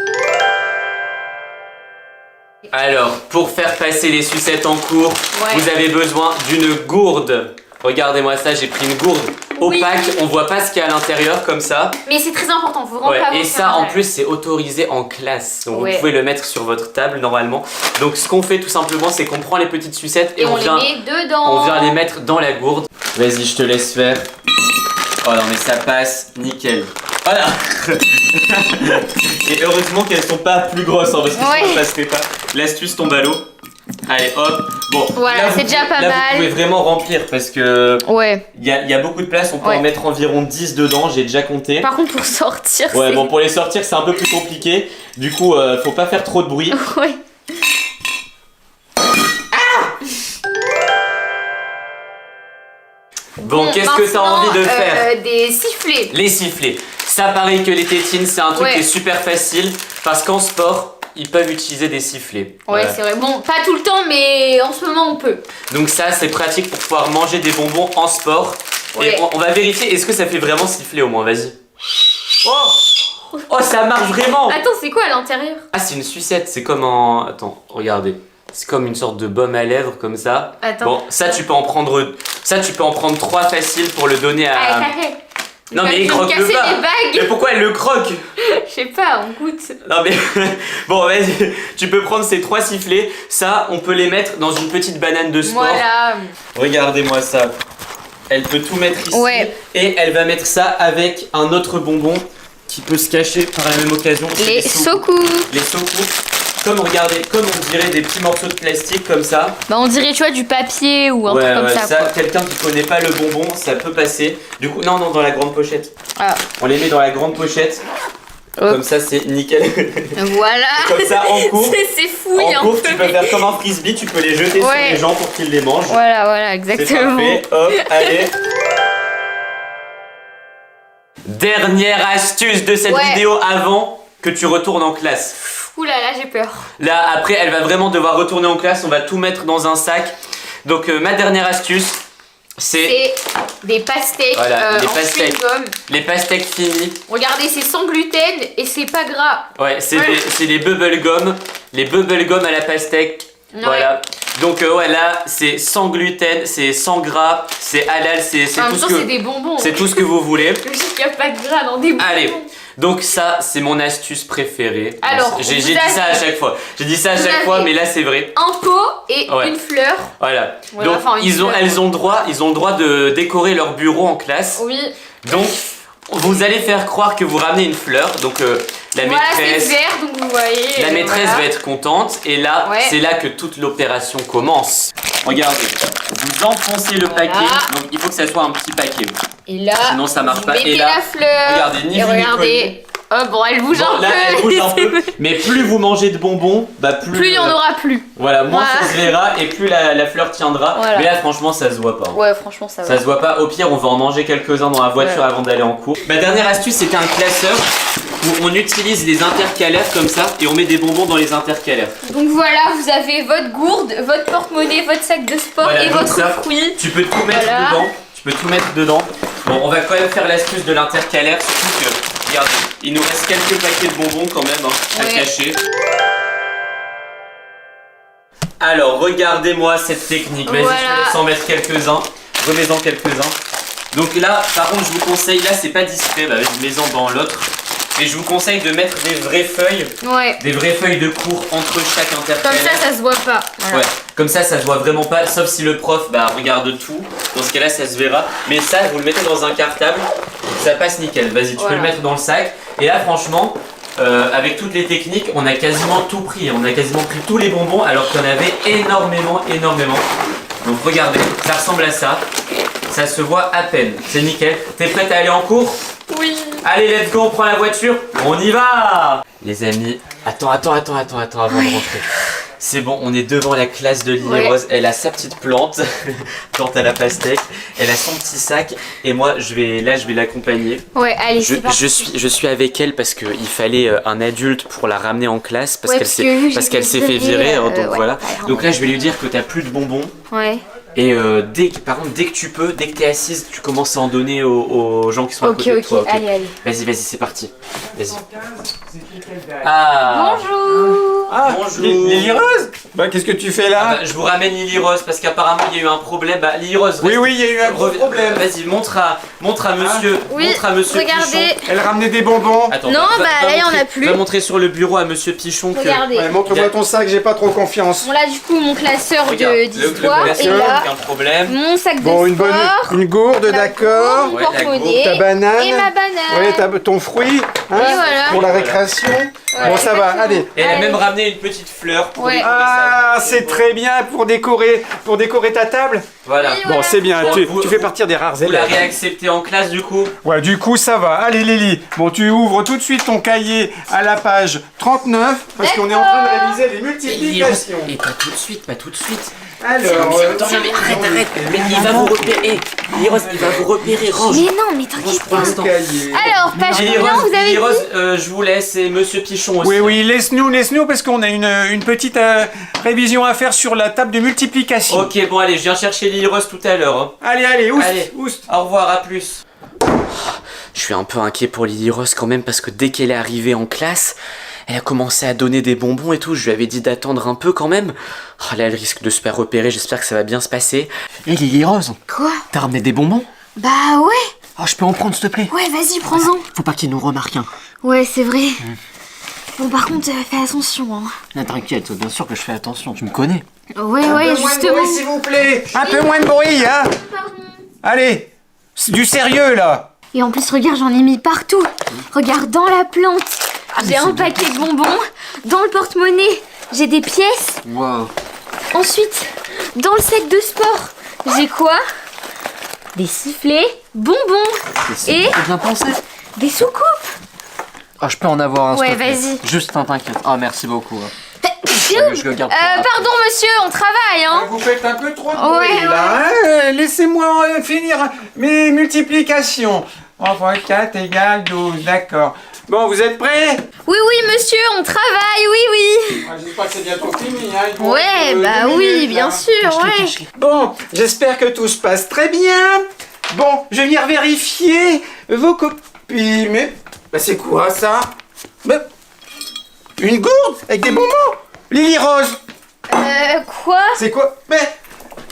Alors pour faire passer les sucettes en cours, Ouais. vous avez besoin d'une gourde. Regardez-moi ça, j'ai pris une gourde Oui. opaque, on voit pas ce qu'il y a à l'intérieur comme ça. Mais c'est très important, faut vraiment Ouais, pas et avoir ça en mal. plus c'est autorisé en classe, donc Ouais. vous pouvez le mettre sur votre table normalement. Donc ce qu'on fait tout simplement c'est qu'on prend les petites sucettes et, Et on les vient, met dedans. on vient les mettre dans la gourde. Vas-y, je te laisse faire. Oh non mais ça passe nickel. Voilà. Et heureusement qu'elles sont pas plus grosses hein, parce que Ouais. sinon ça se fait pas. L'astuce tombe à l'eau. Allez hop. Bon. Voilà, là, c'est vous- déjà pas là, mal. Vous pouvez vraiment remplir parce que Ouais. il y a beaucoup de place. On peut Ouais. en mettre environ 10 dedans. J'ai déjà compté. Par contre, pour sortir, Ouais, c'est. bon, pour les sortir, c'est un peu plus compliqué. Du coup, faut pas faire trop de bruit. Ouais. Bon, qu'est-ce que t'as Maintenant, envie de faire? Des sifflets. Les sifflets. Ça, pareil que les tétines, c'est un truc Ouais. qui est super facile parce qu'en sport, ils peuvent utiliser des sifflets. Ouais, Voilà. c'est vrai. Bon, pas tout le temps, mais en ce moment, on peut. Donc ça, c'est pratique pour pouvoir manger des bonbons en sport. Ouais. Et on va vérifier, est-ce que ça fait vraiment siffler au moins, vas-y. Oh, ça marche vraiment. Attends, c'est quoi à l'intérieur? Ah, c'est une sucette, c'est comme en... Attends, regardez. C'est comme une sorte de baume à lèvres, comme ça. Attends. Bon, ça, tu peux en prendre 3 faciles pour le donner à... Ah, carré. Non, mais il croque le casser pas. les bagues. Mais pourquoi elle le croque? Je sais pas, on goûte. Non mais bon vas-y, tu peux prendre ces 3 sifflets, ça on peut les mettre dans une petite banane de sport. Voilà. Regardez-moi ça. Elle peut tout mettre ici Ouais. et elle va mettre ça avec un autre bonbon qui peut se cacher par la même occasion. C'est Les des soku. Les soku. Comme regardez, comme on dirait des petits morceaux de plastique comme ça. Bah, on dirait, tu vois, du papier ou un truc comme ça. Quoi. Quelqu'un qui connaît pas le bonbon, ça peut passer. Du coup, non, dans la grande pochette. Ah. On les met dans la grande pochette. Hop. Comme ça, c'est nickel. Voilà. Comme ça, en cours. C'est fouille En un cours, peu. tu peux faire comme un frisbee, tu peux les jeter sur Ouais. les gens pour qu'ils les mangent. Voilà, C'est exactement. parfait. Hop, allez. Dernière astuce de cette Ouais. vidéo avant que tu retournes en classe. Ouh là là, j'ai peur. Là, après, elle va vraiment devoir retourner en classe. On va tout mettre dans un sac. Donc, ma dernière astuce, c'est C'est des pastèques Voilà, des en pastèques. chewing-gum. les pastèques finies. Regardez, c'est sans gluten et c'est pas gras. Ouais, c'est Ouais. des bubble gum. Les bubble gum à la pastèque. Ouais. Voilà. Donc, ouais, là, c'est sans gluten, c'est sans gras, c'est halal, c'est En tout même ce temps, que. c'est des bonbons. C'est tout ce que vous voulez. Logique qu'il n'y a pas de gras dans des bonbons. Allez, donc ça, c'est mon astuce préférée. Alors, J'ai vous dit avez- ça à chaque fois. J'ai dit ça à Vous chaque fois, avez- mais là, c'est vrai. Un pot et Ouais. une fleur. Voilà. Voilà, Donc, enfin, une fleur. elles ont le droit de décorer leur bureau en classe. Oui. Donc, vous allez faire croire que vous ramenez une fleur. Donc, la Voilà, c'est maîtresse... vert, donc vous voyez. La maîtresse voilà. va être contente et là, Ouais. c'est là que toute l'opération commence. Regardez, vous enfoncez le Voilà. paquet, donc il faut que ça soit un petit paquet. Et là, Sinon, ça marche vous pas. mettez Et là, la fleur. regardez, ni et vu ni regardez. Oh bon, elle bouge Bon, un là, peu. elle bouge un peu, mais plus vous mangez de bonbons, bah Plus il y en aura plus. Voilà, moins Voilà. ça se verra et plus la fleur tiendra. Voilà. Mais là, franchement, ça se voit pas. Ouais, franchement, ça va. Ça se voit pas. Au pire, on va en manger quelques-uns dans la voiture Ouais. avant d'aller en cours. Ma dernière astuce, c'était un classeur où on utilise les intercalaires comme ça et on met des bonbons dans les intercalaires. Donc voilà, vous avez votre gourde, votre porte-monnaie, votre sac de sport Voilà, et donc votre ça, fruit. Tu peux tout mettre Voilà. dedans. Tu peux tout mettre dedans. Bon, on va quand même faire l'astuce de l'intercalaire, surtout que, regarde, il nous reste quelques paquets de bonbons quand même à Ouais. cacher. Alors, regardez-moi cette technique. Vas-y, Voilà. je te laisse en mettre quelques-uns. Remets-en quelques-uns. Donc là, par contre, je vous conseille, là, c'est pas discret. Bah, vas-y, mets-en dans l'autre. Et je vous conseille de mettre des vraies feuilles. Ouais. Des vraies feuilles de cours entre chaque Comme intercalaire. ça se voit pas. Voilà. Ouais, comme ça se voit vraiment pas, sauf si le prof regarde tout. Dans ce cas-là, ça se verra. Mais ça, vous le mettez dans un cartable, ça passe nickel. Vas-y, tu peux Voilà. le mettre dans le sac. Et là, franchement, avec toutes les techniques, on a quasiment tout pris. On a quasiment pris tous les bonbons, alors qu'il y en avait énormément. Donc regardez, ça ressemble à ça. Ça se voit à peine. C'est nickel. T'es prête à aller en cours? Oui. Allez, let's go, on prend la voiture, on y va! Les amis, attends avant de rentrer. C'est bon, on est devant la classe de Lily Ouais. Rose. Elle a sa petite plante, plante à la pastèque. Elle a son petit sac et moi, je vais l'accompagner. Ouais, allez, c'est parti. Je suis avec elle parce qu'il fallait un adulte pour la ramener en classe parce Ouais, qu'elle parce que vu que qu'elle j'étais s'est fait virée, virer. Donc ouais, voilà. ouais, Donc là, je vais lui dire que t'as plus de bonbons. Ouais. Et par contre, dès que tu peux, dès que t'es assise, tu commences à en donner aux gens qui sont à Ok, côté de ok, toi. allez. Vas-y, c'est parti. Vas-y. Ah. Bonjour. Ah, Bonjour. Lily Rose. Bah, qu'est-ce que tu fais là? Ah bah, je vous ramène Lily Rose parce qu'apparemment il y a eu un problème. Bah, Lily Rose. Oui, reste- oui, il y a eu un gros problème. Vas-y, montre à monsieur. Oui, montre à monsieur regardez. Pichon. Elle ramenait des bonbons. Attends, Non, va bah, là, il y en a montrer- plus. Va montrer sur le bureau à monsieur Pichon que. Regardez. Ouais, montre-moi ton sac, j'ai pas trop confiance. Bon là du coup mon classeur Regarde, d'histoire le et classeur, là aucun problème. mon sac de Bon, une sport, une gourde, la d'accord. gourde, Ouais, mon la porte-monnaie Ta banane. et ma banane. Ouais, ton fruit. Hein, Oui, voilà. Pour la Voilà. récréation. Ouais, Bon, ça va, exactement. allez. Et elle a Allez. même ramené une petite fleur pour Ouais. décorer Ah, sa- c'est très bien pour décorer ta table. Voilà. Oui, Bon, voilà. c'est bien, Bon, tu vous- fais partir des rares Vous la élèves. réacceptez en classe du coup? Ouais, du coup, ça va. Allez, Lily. Bon, tu ouvres tout de suite ton cahier à la page 39 parce qu'on est en train de réviser les multiplications. Et pas tout de suite, pas tout de suite. Alors, Attends, mais arrête, mais il va vous repérer. Lily Rose, il va vous repérer, range. Mais non, mais t'inquiète Pour pas. l'instant. Alors, page Lily combien Rose, vous avez Lily dit Rose, je vous laisse et Monsieur Pichon aussi. Oui, oui, laisse-nous, parce qu'on a une petite révision à faire sur la table de multiplication. Ok, bon allez, je viens chercher Lily Rose tout à l'heure. Hein. Allez, oust, Allez. oust. Au revoir, à plus. Je suis un peu inquiet pour Lily Rose quand même parce que dès qu'elle est arrivée en classe, elle a commencé à donner des bonbons et tout. Je lui avais dit d'attendre un peu quand même. Oh, là, elle risque de se faire repérer. J'espère que ça va bien se passer. Hé, Lily Rose, Quoi? t'as ramené des bonbons? Bah ouais. Oh, je peux en prendre, s'il te plaît? Ouais, vas-y, prends-en. Faut pas qu'il nous remarque, hein. Ouais, c'est vrai. Bon, par contre, fais attention, hein. Non, t'inquiète, bien sûr que je fais attention. Tu me connais. Ouais, justement. S'il vous plaît. Un peu moins de bruit, hein. Pardon. Allez, c'est du sérieux, là. Et en plus, regarde, j'en ai mis partout. Regarde, dans la plante, j'ai un paquet de bonbons. Dans le porte-monnaie, j'ai des pièces. Wow. Ensuite, dans le sac de sport, j'ai quoi? Des sifflets, bonbons et bien pensé. des soucoupes. Ah, je peux en avoir un. Ouais, s'il te plaît. vas-y. Juste un, t'inquiète. Ah, merci beaucoup. Je le garde. Pardon, monsieur, on travaille, hein. Vous faites un peu trop de bruit, Ouais, là. Hein. Laissez-moi finir mes multiplications. Enfin, 4 égale 12, d'accord. Bon, vous êtes prêts? Oui, monsieur, on travaille, oui. J'espère que c'est bientôt fini, hein. Il faut, Ouais, bah 2 oui, minutes, bien hein. sûr, ouais. Bon, j'espère que tout se passe très bien. Bon, je vais venir vérifier vos copies. Mais, bah c'est quoi ça? Mais, une gourde avec des bonbons? Lily Rose, Quoi? c'est quoi? Mais,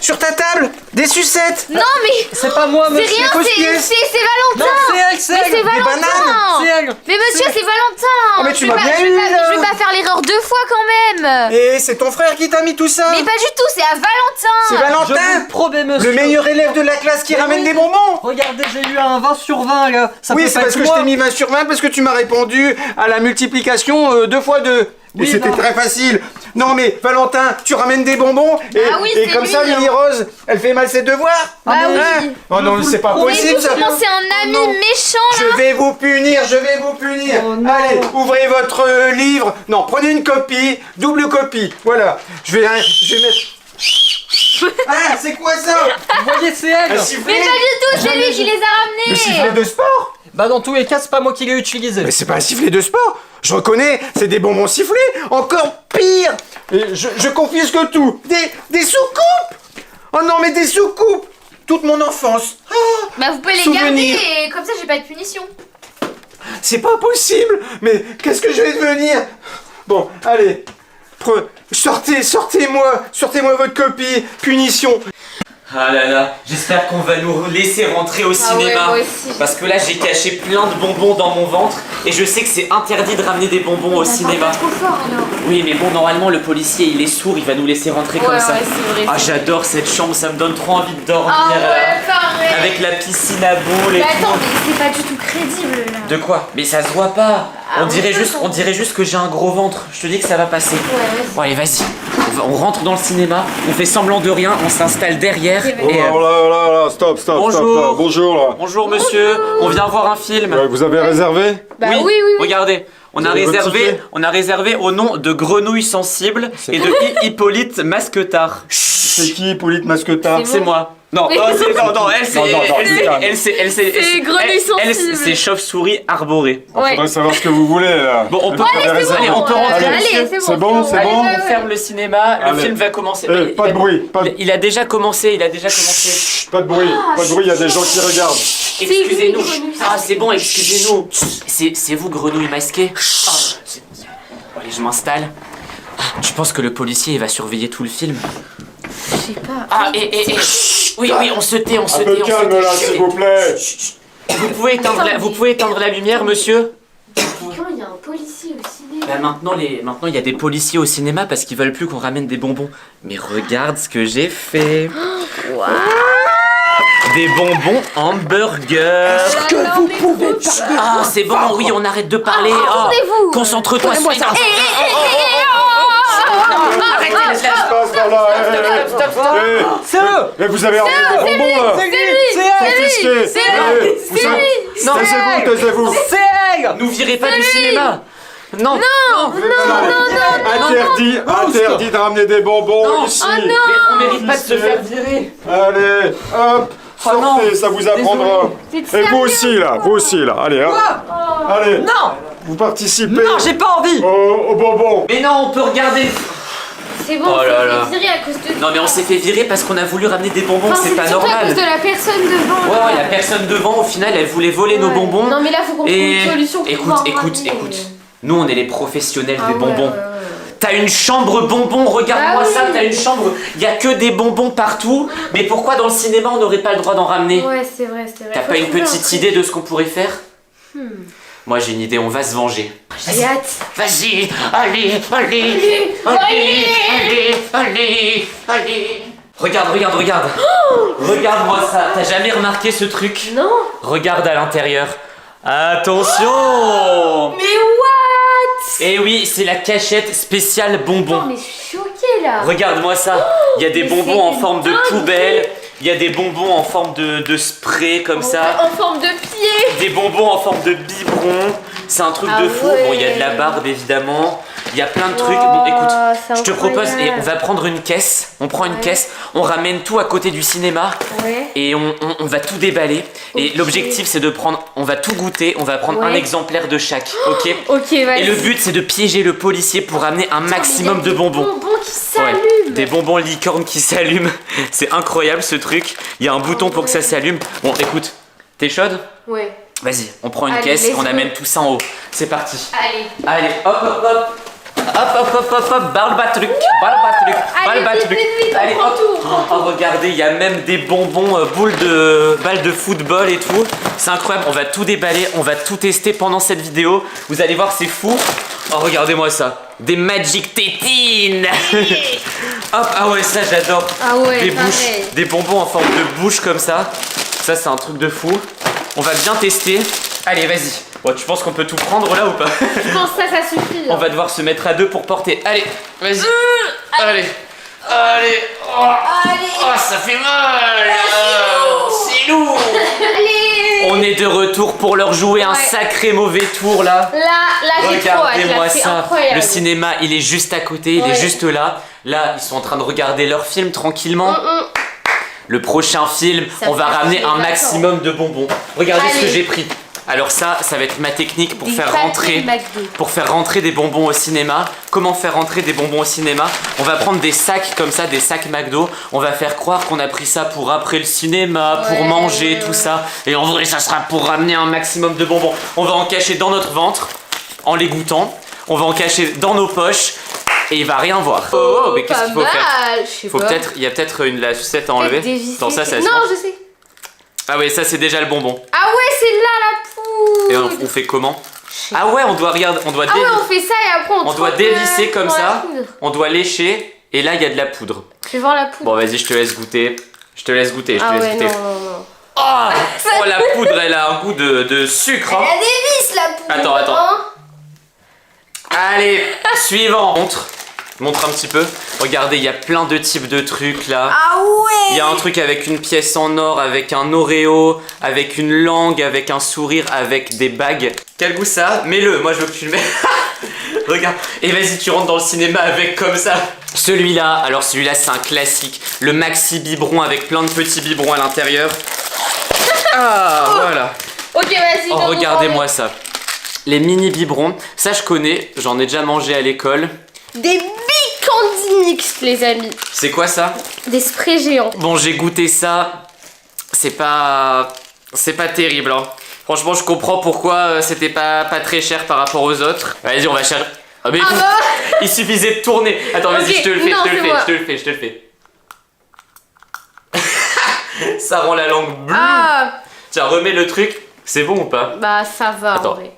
sur ta table, des sucettes. Non, mais C'est pas moi, c'est monsieur. rien, cause-pièce. c'est Non, Valentin. c'est elle, c'est Mais elle. c'est Des Valentin. bananes. C'est elle. Mais monsieur, c'est Valentin. Oh, mais tu Je vais m'as pas- bien je vais eu, pas- là. Je vais pas faire l'erreur 2 fois quand même. Et c'est ton frère qui t'a mis tout ça? Mais pas du tout, c'est à C'est Valentin. Je Valentin, vous promets, monsieur. le meilleur élève de la classe qui Mais ramène oui. des bonbons. Regardez, j'ai eu un 20 sur 20, là. Ça Oui, peut c'est pas parce être que je moi. t'ai mis 20 sur 20 parce que tu m'as répondu à la multiplication 2 fois 2. Oui, Et c'était non. très facile. Non mais Valentin, tu ramènes des bonbons et, Ah oui, et c'est comme lui, ça Lily Rose, elle fait mal ses devoirs. Bah oui. Oh non, c'est pas Mais possible ça. doucement, c'est un ami non. méchant là. Je vais vous punir, je vais vous punir. Oh non. Allez, ouvrez votre livre. Non, prenez une copie, double copie. Voilà. Je vais mettre. Ah, c'est quoi ça? Vous voyez, c'est Un elle. sifflet? Mais pas du tout, c'est lui qui les a Le sifflet ramenés. de sport? Bah, dans tous les cas, c'est pas moi qui l'ai utilisé. Mais c'est pas un sifflet de sport. Je reconnais, c'est des bonbons sifflés. Encore pire. Et je confisque tout. Des soucoupes. Oh non, mais des soucoupes. Toute mon enfance. Ah, Bah vous pouvez les Souvenir. garder et comme ça j'ai pas de punition. c'est pas possible. Mais qu'est-ce que je vais devenir? Bon, allez. Sortez-moi votre copie. Punition. Ah là là, j'espère qu'on va nous laisser rentrer au cinéma. moi aussi. Parce que là, j'ai caché plein de bonbons dans mon ventre et je sais que c'est interdit de ramener des bonbons au cinéma. Trop fort alors. Oui, mais bon, normalement, le policier, il est sourd, il va nous laisser rentrer comme ça. c'est vrai. Ah, j'adore cette chambre, ça me donne trop envie de dormir. Ah là. ouais, pareil. Avec la piscine à boules et Mais attends, tout. mais c'est pas du tout crédible là. De quoi? Mais ça se voit pas. Ah, On dirait juste que j'ai un gros ventre. Je te dis que ça va passer. Ouais, Bon, allez, vas-y. On rentre dans le cinéma, on fait semblant de rien, on s'installe derrière. Ok, Et, Oh là, stop. Bonjour. Stop. Bonjour là. bonjour monsieur, on vient voir un film. Vous avez réservé? Bah oui. Regardez, on a avez votre ticket réservé au nom de Grenouille Sensible et de Hippolyte Masquetard. C'est qui, Hippolyte Masquetard? C'est C'est moi. Non, Mais- non, elle c'est Non, elle Grenouille Sensible. c'est chauve-souris arborée. Il faudrait savoir ce que vous voulez là. Bon, on peut Allez, c'est Allez, bon. on peut rentrer. Allez, C'est bon, c'est Allez, bon. on ferme le cinéma, le Allez. film va commencer. Pas de bruit, Il a déjà commencé, il a déjà commencé. Chut, pas de bruit, il y a des gens qui regardent. Excusez-nous. lui, Grenouille. Ah, c'est bon, excusez-nous. C'est vous, Grenouille masquée. Ah, bon, allez, je m'installe. Ah, tu penses que le policier il va surveiller tout le film? Je sais pas. Ah, et oui, on se tait, on se Un tait. peu on de se calme tait. là, s'il vous plaît. Vous pouvez éteindre la lumière, monsieur? Quand il y a un policier au cinéma. Bah maintenant il y a des policiers au cinéma parce qu'ils veulent plus qu'on ramène des bonbons. Mais regarde ce que j'ai fait. Des bonbons hamburgers. Que vous pouvez parler. Ah, c'est bon, oui, on arrête de parler. Ah, Entendez-vous. concentre-toi sur ça. Arrêtez, laisse-la. Passe par là. Eh, C'est eux. eh, vous avez ramené des bonbons là. C'est lui. C'est lui. Non, Taisez-vous. C'est elle. nous virez pas du cinéma. Non. Interdit de ramener des bonbons Non. ici. Mais on mérite pas de se faire virer. Allez, hop, Sortez, ça vous apprendra. Et vous aussi là, allez, hein. Allez, Non, vous participez non, j'ai pas envie. au bonbon. Mais non, on peut regarder. C'est bon, Oh on là là. s'est fait virer à cause de... Non mais on s'est fait virer parce qu'on a voulu ramener des bonbons, Enfin, c'est pas surtout à normal. cause de la personne devant. Ouais, là. la personne devant, au final, elle voulait voler nos Ouais. bonbons. Non mais là, faut qu'on trouve Et une solution pour pouvoir écoute. ramener. Nous, on est les professionnels Ah des ouais, bonbons. ouais. T'as une chambre bonbons, regarde-moi Ah oui. ça, t'as une chambre, il y a que des bonbons partout. Mais pourquoi dans le cinéma, on n'aurait pas le droit d'en ramener? Ouais, c'est vrai. T'as Faut pas une trouver un petite truc. idée de ce qu'on pourrait faire? Moi, j'ai une idée, on va se venger. J'ai hâte. Vas-y, allez. Regarde. Regarde-moi ça. T'as jamais remarqué ce truc? Non. Regarde à l'intérieur. Attention! Mais what? Eh oui, c'est la cachette spéciale Non bonbons. mais je suis choquée là. Regarde-moi ça. Il y a des mais bonbons c'est en une forme de dinguerie. poubelle. Il y a des bonbons en forme de spray comme ça. En forme de pied. Des bonbons en forme de biberon. C'est un truc Ah de fou. ouais. Bon, il y a de la barbe évidemment. Il y a plein de trucs. Wow, Bon, écoute, c'est je te propose, et incroyable. on va prendre une caisse. On prend une Ouais. caisse, on ramène tout à côté du cinéma. Ouais. Et on va tout déballer. Et Ok. l'objectif, c'est de prendre. On va tout goûter. On va prendre un Ouais. exemplaire de chaque. Ok? Ok, vas-y. Et le but, c'est de piéger le policier pour ramener un maximum de bonbons. Bonbons qui Ouais, s'allument. des bonbons licornes qui s'allument. C'est incroyable ce truc. Il y a un bouton pour que ça s'allume. Bon, écoute, t'es chaude? Ouais. Vas-y, on prend une Allez, caisse, let's on go. amène tout ça en haut. C'est parti. Allez. Allez, hop. Balle truc. Allez, vite, Allez, on prend hop. tout, on prend Oh, regardez, il y a même des bonbons, balles de football et tout. C'est incroyable, on va tout déballer, on va tout tester pendant cette vidéo. Vous allez voir, c'est fou. Oh, regardez-moi ça. Des Magic Tétines. Hop, ah ouais, ça j'adore. Ah ouais, Des pareil. bouches, des bonbons en forme de bouche comme ça. Ça, c'est un truc de fou. On va bien tester. Allez, vas-y. Bon, tu penses qu'on peut tout prendre là ou pas? Je pense que ça suffit. On va devoir se mettre à deux pour porter. Allez, vas-y. Allez. Oh, ça fait mal. C'est lourd. Allez. On est de retour pour leur jouer un Ouais. sacré mauvais tour là. Là, j'ai trop hâte. Regardez-moi Là, c'est ça. incroyable. Le cinéma, il est juste à côté, il est Ouais. juste là. Là, ils sont en train de regarder leur film tranquillement. Le prochain film, Ça on va fait ramener chier, un d'accord. maximum de bonbons. Regardez ce que Allez. j'ai pris. Alors ça va être ma technique pour Des faire paquets rentrer, de McDo. pour faire rentrer des bonbons au cinéma. Comment faire rentrer des bonbons au cinéma? On va prendre des sacs comme ça, des sacs McDo. On va faire croire qu'on a pris ça pour après le cinéma, pour Ouais, manger, ouais, tout ouais. ça. Et en vrai, ça sera pour ramener un maximum de bonbons. On va en cacher dans notre ventre, en les goûtant. On va en cacher dans nos poches. Et il va rien voir. Oh, mais qu'est-ce Pas qu'il faut faire? mal. Je sais Faut pas. peut-être, il y a peut-être la sucette à enlever. Dévisser. Attends, ça se Non, mange. je sais. Ah ouais, ça c'est déjà le bonbon. Ah ouais, c'est là la Et poudre. on fait comment? Ah ouais, on doit regarder, on doit Ah ouais, dévisser. on fait ça et après On doit trempe, dévisser comme dans la ça. poudre. On doit lécher et là il y a de la poudre. Je vais voir la poudre. Bon vas-y, je te laisse goûter. Je te laisse goûter, Ah ouais, non. Oh, la poudre, elle a un goût de sucre. Hein. Elle a des vis la poudre. Attends. Hein. Allez, suivant. Montre un petit peu. Regardez, il y a plein de types de trucs là. Ah Il ouais. y a un truc avec une pièce en or, avec un Oreo, avec une langue, avec un sourire, avec des bagues. Quel goût ça a? Mets-le, moi je veux que tu le mets. Regarde. Et vas-y, tu rentres dans le cinéma avec comme ça. Celui-là, alors celui-là c'est un classique. Le maxi biberon avec plein de petits biberons à l'intérieur. Ah, voilà. Ok, vas-y. Oh, donne-nous regardez-moi ça. Les mini biberons, ça je connais, j'en ai déjà mangé à l'école. Des Big Candy Mix, les amis. C'est quoi ça? Des sprays géants. Bon, j'ai goûté ça. C'est pas terrible. Hein. Franchement, je comprends pourquoi c'était pas très cher par rapport aux autres. Vas-y, on va chercher. Ah, mais Ah bah. il suffisait de tourner. Attends, vas-y, Ok, je te le fais, non, je te le c'est fais, moi. je te le fais. Ça rend la langue bleue. Ah, Tiens, remets le truc. C'est bon ou pas? bah ça va Attends. en vrai.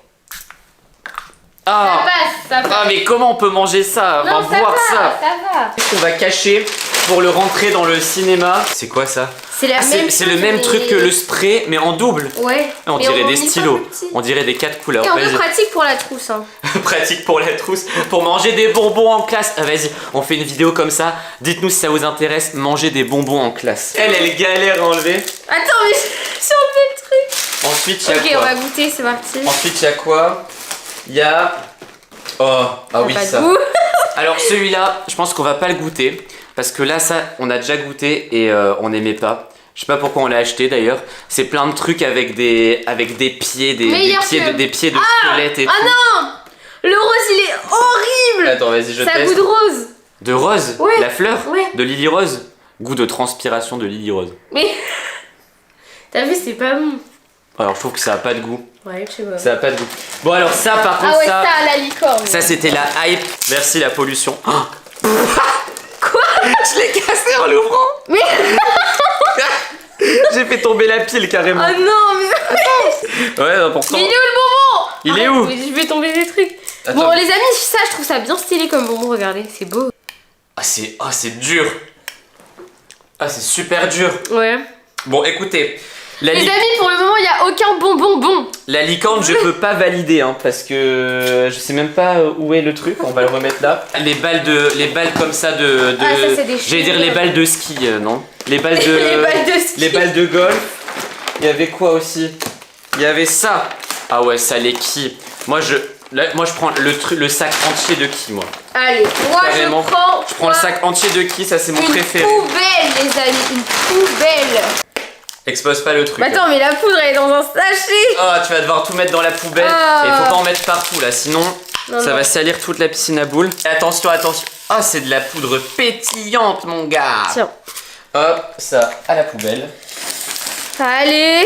Ah. Ça passe. Ah, mais comment on peut manger ça? Non, Enfin, boire ça. va. Qu'est-ce qu'on va cacher pour le rentrer dans le cinéma? C'est quoi ça? C'est la Ah, même c'est le chose, même mais- truc que le spray, mais en double. Ouais. On mais dirait en des mille fois stylos. plus petit. On dirait des 4 couleurs. Et un peu Vas-y. pratique pour la trousse. Hein. Pratique pour la trousse, pour manger des bonbons en classe. Ah, vas-y, on fait une vidéo comme ça. Dites-nous si ça vous intéresse, manger des bonbons en classe. Elle galère à enlever. Attends, mais j'ai enlevé le truc. Ensuite, il y a Ok, quoi? on va goûter, c'est parti. Ensuite, il y a quoi? Il y a... Oh, ah oui, Pas de ça. goût. Alors celui-là, je pense qu'on va pas le goûter. Parce que là, ça, on a déjà goûté et on n'aimait pas. Je sais pas pourquoi on l'a acheté d'ailleurs. C'est plein de trucs avec des pieds, des pieds de squelette et tout. Ah non! Le rose il est horrible! Attends, vas-y, je Ça teste. goût de rose. De rose? Ouais. La fleur? Ouais. De Lily Rose? Goût de transpiration de Lily Rose. Mais t'as vu, c'est pas bon. Alors je trouve que ça a pas de goût. Ouais, je sais pas. Ça a pas de goût. Bon alors ça par contre Ah ouais, ça à la licorne. ça c'était la hype. Merci la pollution. Oh. Quoi? Je l'ai cassé en l'ouvrant. Mais J'ai fait tomber la pile carrément. oh non, mais Ouais, non, pourtant. il est où le bonbon? Il est Arrête, où? mais je vais tomber des trucs. Attends. Bon les amis, ça je trouve ça bien stylé comme bonbon, regardez, c'est beau. Ah c'est dur. Ah c'est super dur. Ouais. Bon écoutez, Les amis, pour le moment, il n'y a aucun bonbon bon. la licorne je peux pas valider hein, parce que je sais même pas où est le truc, on va le remettre là. Les balles comme ça de Ah, ça, c'est des j'allais dire les balles de ski non? Les balles de Les balles de ski. les balles de golf. Il y avait quoi aussi? Il y avait ça. Ah ouais, ça les qui. Moi je prends le sac entier de qui moi. Allez, moi Carrément. je prends Le sac entier de qui, ça c'est mon une préféré. poubelle, les amis, une poubelle. Expose pas le truc. Bah attends, mais la poudre elle est dans un sachet. Oh, tu vas devoir tout mettre dans la poubelle. Ah. Et faut pas en mettre partout là, sinon Non, ça non. va salir toute la piscine à boules. Et attention, attention. Ah, c'est de la poudre pétillante, mon gars. Tiens. Hop, ça à la poubelle. Allez.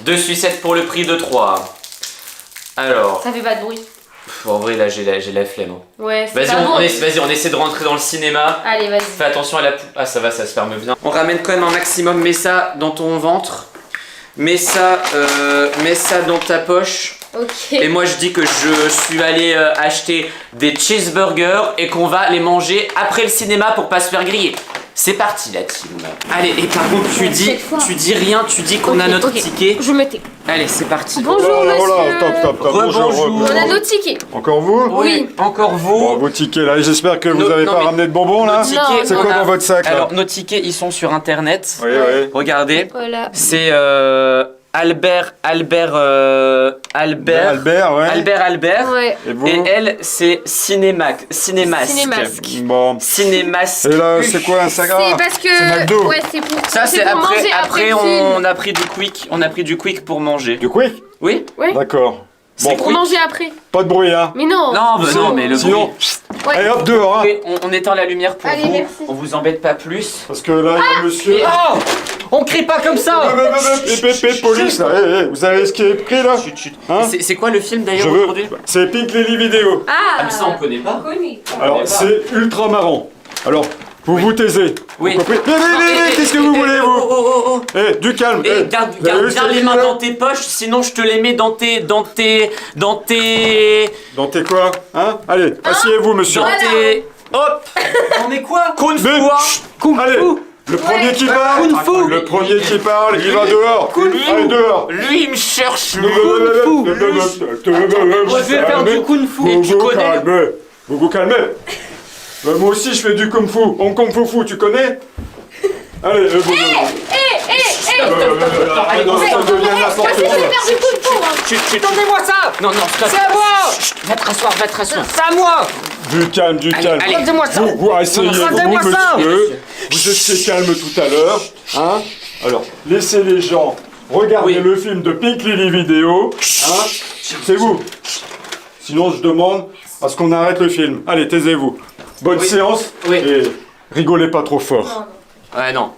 2 sucettes pour le prix de 3. Alors, Ça fait pas de bruit. en vrai là j'ai la flemme. Hein. Ouais, c'est Vas-y, pas bon. vas-y, on essaie de rentrer dans le cinéma. Allez, vas-y. Fais attention à la Ah ça va, ça se ferme bien. On ramène quand même un maximum, mets ça dans ton ventre. Mets ça dans ta poche. Ok. Et moi je dis que je suis allé acheter des cheeseburgers et qu'on va les manger après le cinéma pour pas se faire griller. C'est parti la team. Allez, et par contre tu dis rien, tu dis qu'on a Ok, notre ok. ticket. Je me tais. Allez, c'est parti. Bonjour monsieur. Voilà, top. Rebonjour. Bonjour. On a nos tickets. Encore vous? Oui. Encore vous. Bon, vos tickets là, j'espère que vous Non, n'avez non, pas mais- ramené de bonbons là. Nos tickets, Non, C'est on quoi a- dans votre sac là? Alors nos tickets ils sont sur internet. Oui, oui. Regardez. Voilà. C'est Albert, Ouais. Et vous? Et elle, c'est Cinémasque. Cinémasque. Bon. Cinémasque. Et là, c'est quoi un sac? C'est parce que. c'est McDo. Ouais, c'est pour. Ça, c'est pour après, manger après le film. on a pris du quick. On a pris du quick pour manger. Du quick? Oui? Ouais. D'accord. C'est Bon, Pour quick. manger après. pas de bruit hein. Mais non. Non, bah non, mais le Sinon, bruit. Ouais. allez hop dehors hein. Oui, on éteint la lumière pour Allez, vous. merci. On vous embête pas plus. Parce que là, il y a monsieur. Oh, on crie pas comme ça. Police là. Vous savez ce qui est pris là? Chut, chut. Hein? C'est quoi le film Je d'ailleurs veux. aujourd'hui? C'est Pink Lily Vidéo. Ah. Ah, mais ça on connaît pas. Connu. Alors, c'est ultra marrant. Alors, vous vous taisez. Oui. Vous comprenez? Eh, Qu'est-ce que eh, vous eh, voulez, oh, vous? oh, oh, oh. Eh, du calme. Eh, Eh, garde vous avez vu bien ce les film, mains là dans tes poches, sinon je te les mets dans tes. Dans tes quoi? Hein? Allez, asseyez-vous, monsieur. Dans tes. Hop. On est quoi? Kung fu. Mais- hein. Kung Allez, fu. le premier qui parle. Kung fu. Le premier qui parle, il va dehors. Kung fu. Allez, dehors. Lui il me cherche le kung fu. Moi je vais faire du kung fu. Et tu connais. Vous vous calmez. Moi aussi, je fais du kung fu. On kung fu, tu connais? Allez, non, ça devient n'importe C'est quoi. faire du coup de four. Chut. Donnez-moi ça. Non, stop. C'est à moi. Chut, va te rasseoir. C'est à moi. Du calme, du calme. allez. Rendez-moi ça. Vous asseyez-vous, Rendez-moi ça. monsieur. Vous étiez calme tout à l'heure. Hein? Alors, laissez les gens regarder Oui. le film de Pink Lily Vidéo. Hein? C'est vous. Sinon, je demande à ce qu'on arrête le film. Allez, taisez-vous. Bonne Oui. séance. Oui. Et rigolez pas trop fort. Ouais, non.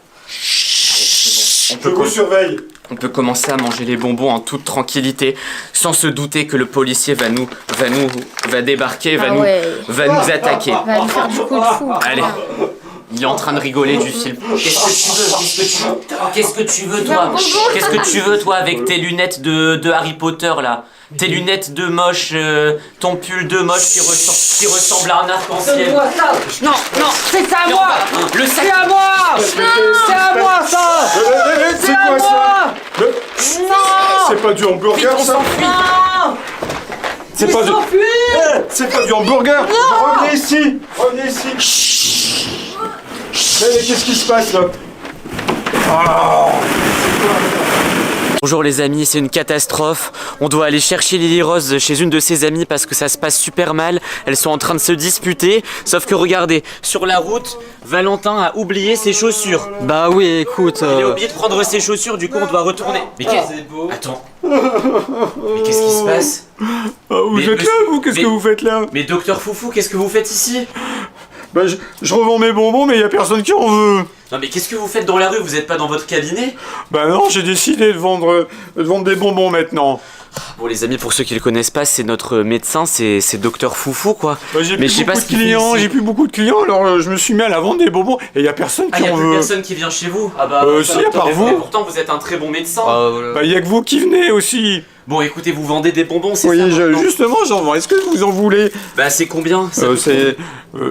Je vous surveille. On peut commencer à manger les bonbons en toute tranquillité, sans se douter que le policier va débarquer, va Ah nous ouais. attaquer. Va nous faire du coup de fou. Allez. Il est en train de rigoler du film. Qu'est-ce que tu veux toi? Qu'est-ce que tu veux toi avec tes lunettes de Harry Potter là? Tes lunettes de moche, ton pull de moche qui ressemble à un arc-en-ciel. Non, c'est à moi. Le sac. C'est à moi. C'est à moi ça. C'est quoi ça? Mais Non. c'est pas du hamburger ça? Non. C'est pas du... C'est pas du hamburger. Revenez ici. Revenez ici. Mais qu'est-ce qui se passe là? Ah. Bonjour les amis, c'est une catastrophe. On doit aller chercher Lily Rose chez une de ses amies parce que ça se passe super mal. Elles sont en train de se disputer. Sauf que regardez, sur la route, Valentin a oublié ses chaussures. Bah oui, écoute... Il a oublié de prendre ses chaussures, du coup on doit retourner. Mais qu'est-ce... Attends. Mais qu'est-ce qui se passe? Vous êtes là, vous? Qu'est-ce que vous faites là? Mais docteur Foufou, qu'est-ce que vous faites ici? Bah je revends mes bonbons, mais y a personne qui en veut. Non mais qu'est-ce que vous faites dans la rue? Vous êtes pas dans votre cabinet? Bah non, j'ai décidé de vendre des bonbons maintenant. Bon les amis, pour ceux qui le connaissent pas, c'est notre médecin, c'est docteur Foufou quoi. Bah, j'ai Mais plus je sais pas beaucoup ce de qu'il fait clients, ici. j'ai plus beaucoup de clients, alors je me suis mis à la vendre des bonbons et y a personne Ah, qui y a en plus veut. personne qui vient chez vous? Ah bah Si, à part vous. Mais pourtant vous êtes un très bon médecin. Bah y a que vous qui venez aussi. Bon écoutez, vous vendez des bonbons, c'est Oui, ça maintenant justement, j'en vends. Est-ce que vous en voulez? Bah c'est combien ça coûte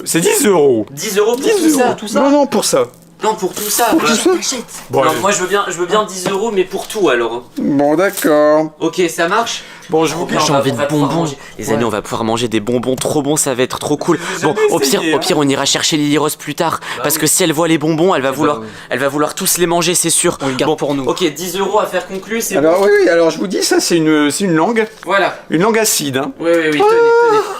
C'est 10 euros. 10 euros pour 10 euros, tout ça? Non, non, pour ça. Non, pour tout ça. Pour bah, tout ça. Bon, non, allez. moi je veux bien 10 euros, mais pour tout alors. Bon, d'accord. Ok, ça marche? Bon, je vous Là, j'ai on va- envie on de va pouvoir bonbons. manger. Les amis, on va pouvoir manger des bonbons trop bons, ça va être trop cool. J'ai Bon, jamais au pire, essayé, au pire, on ira chercher Lily Rose plus tard. Parce que si elle voit les bonbons, elle va vouloir tous les manger, c'est sûr. On le garde pour nous. Ok, 10 euros à faire conclure, c'est Alors, bon. oui, alors je vous dis, ça, c'est une langue. Voilà. Une langue acide, hein. Oui, tenez.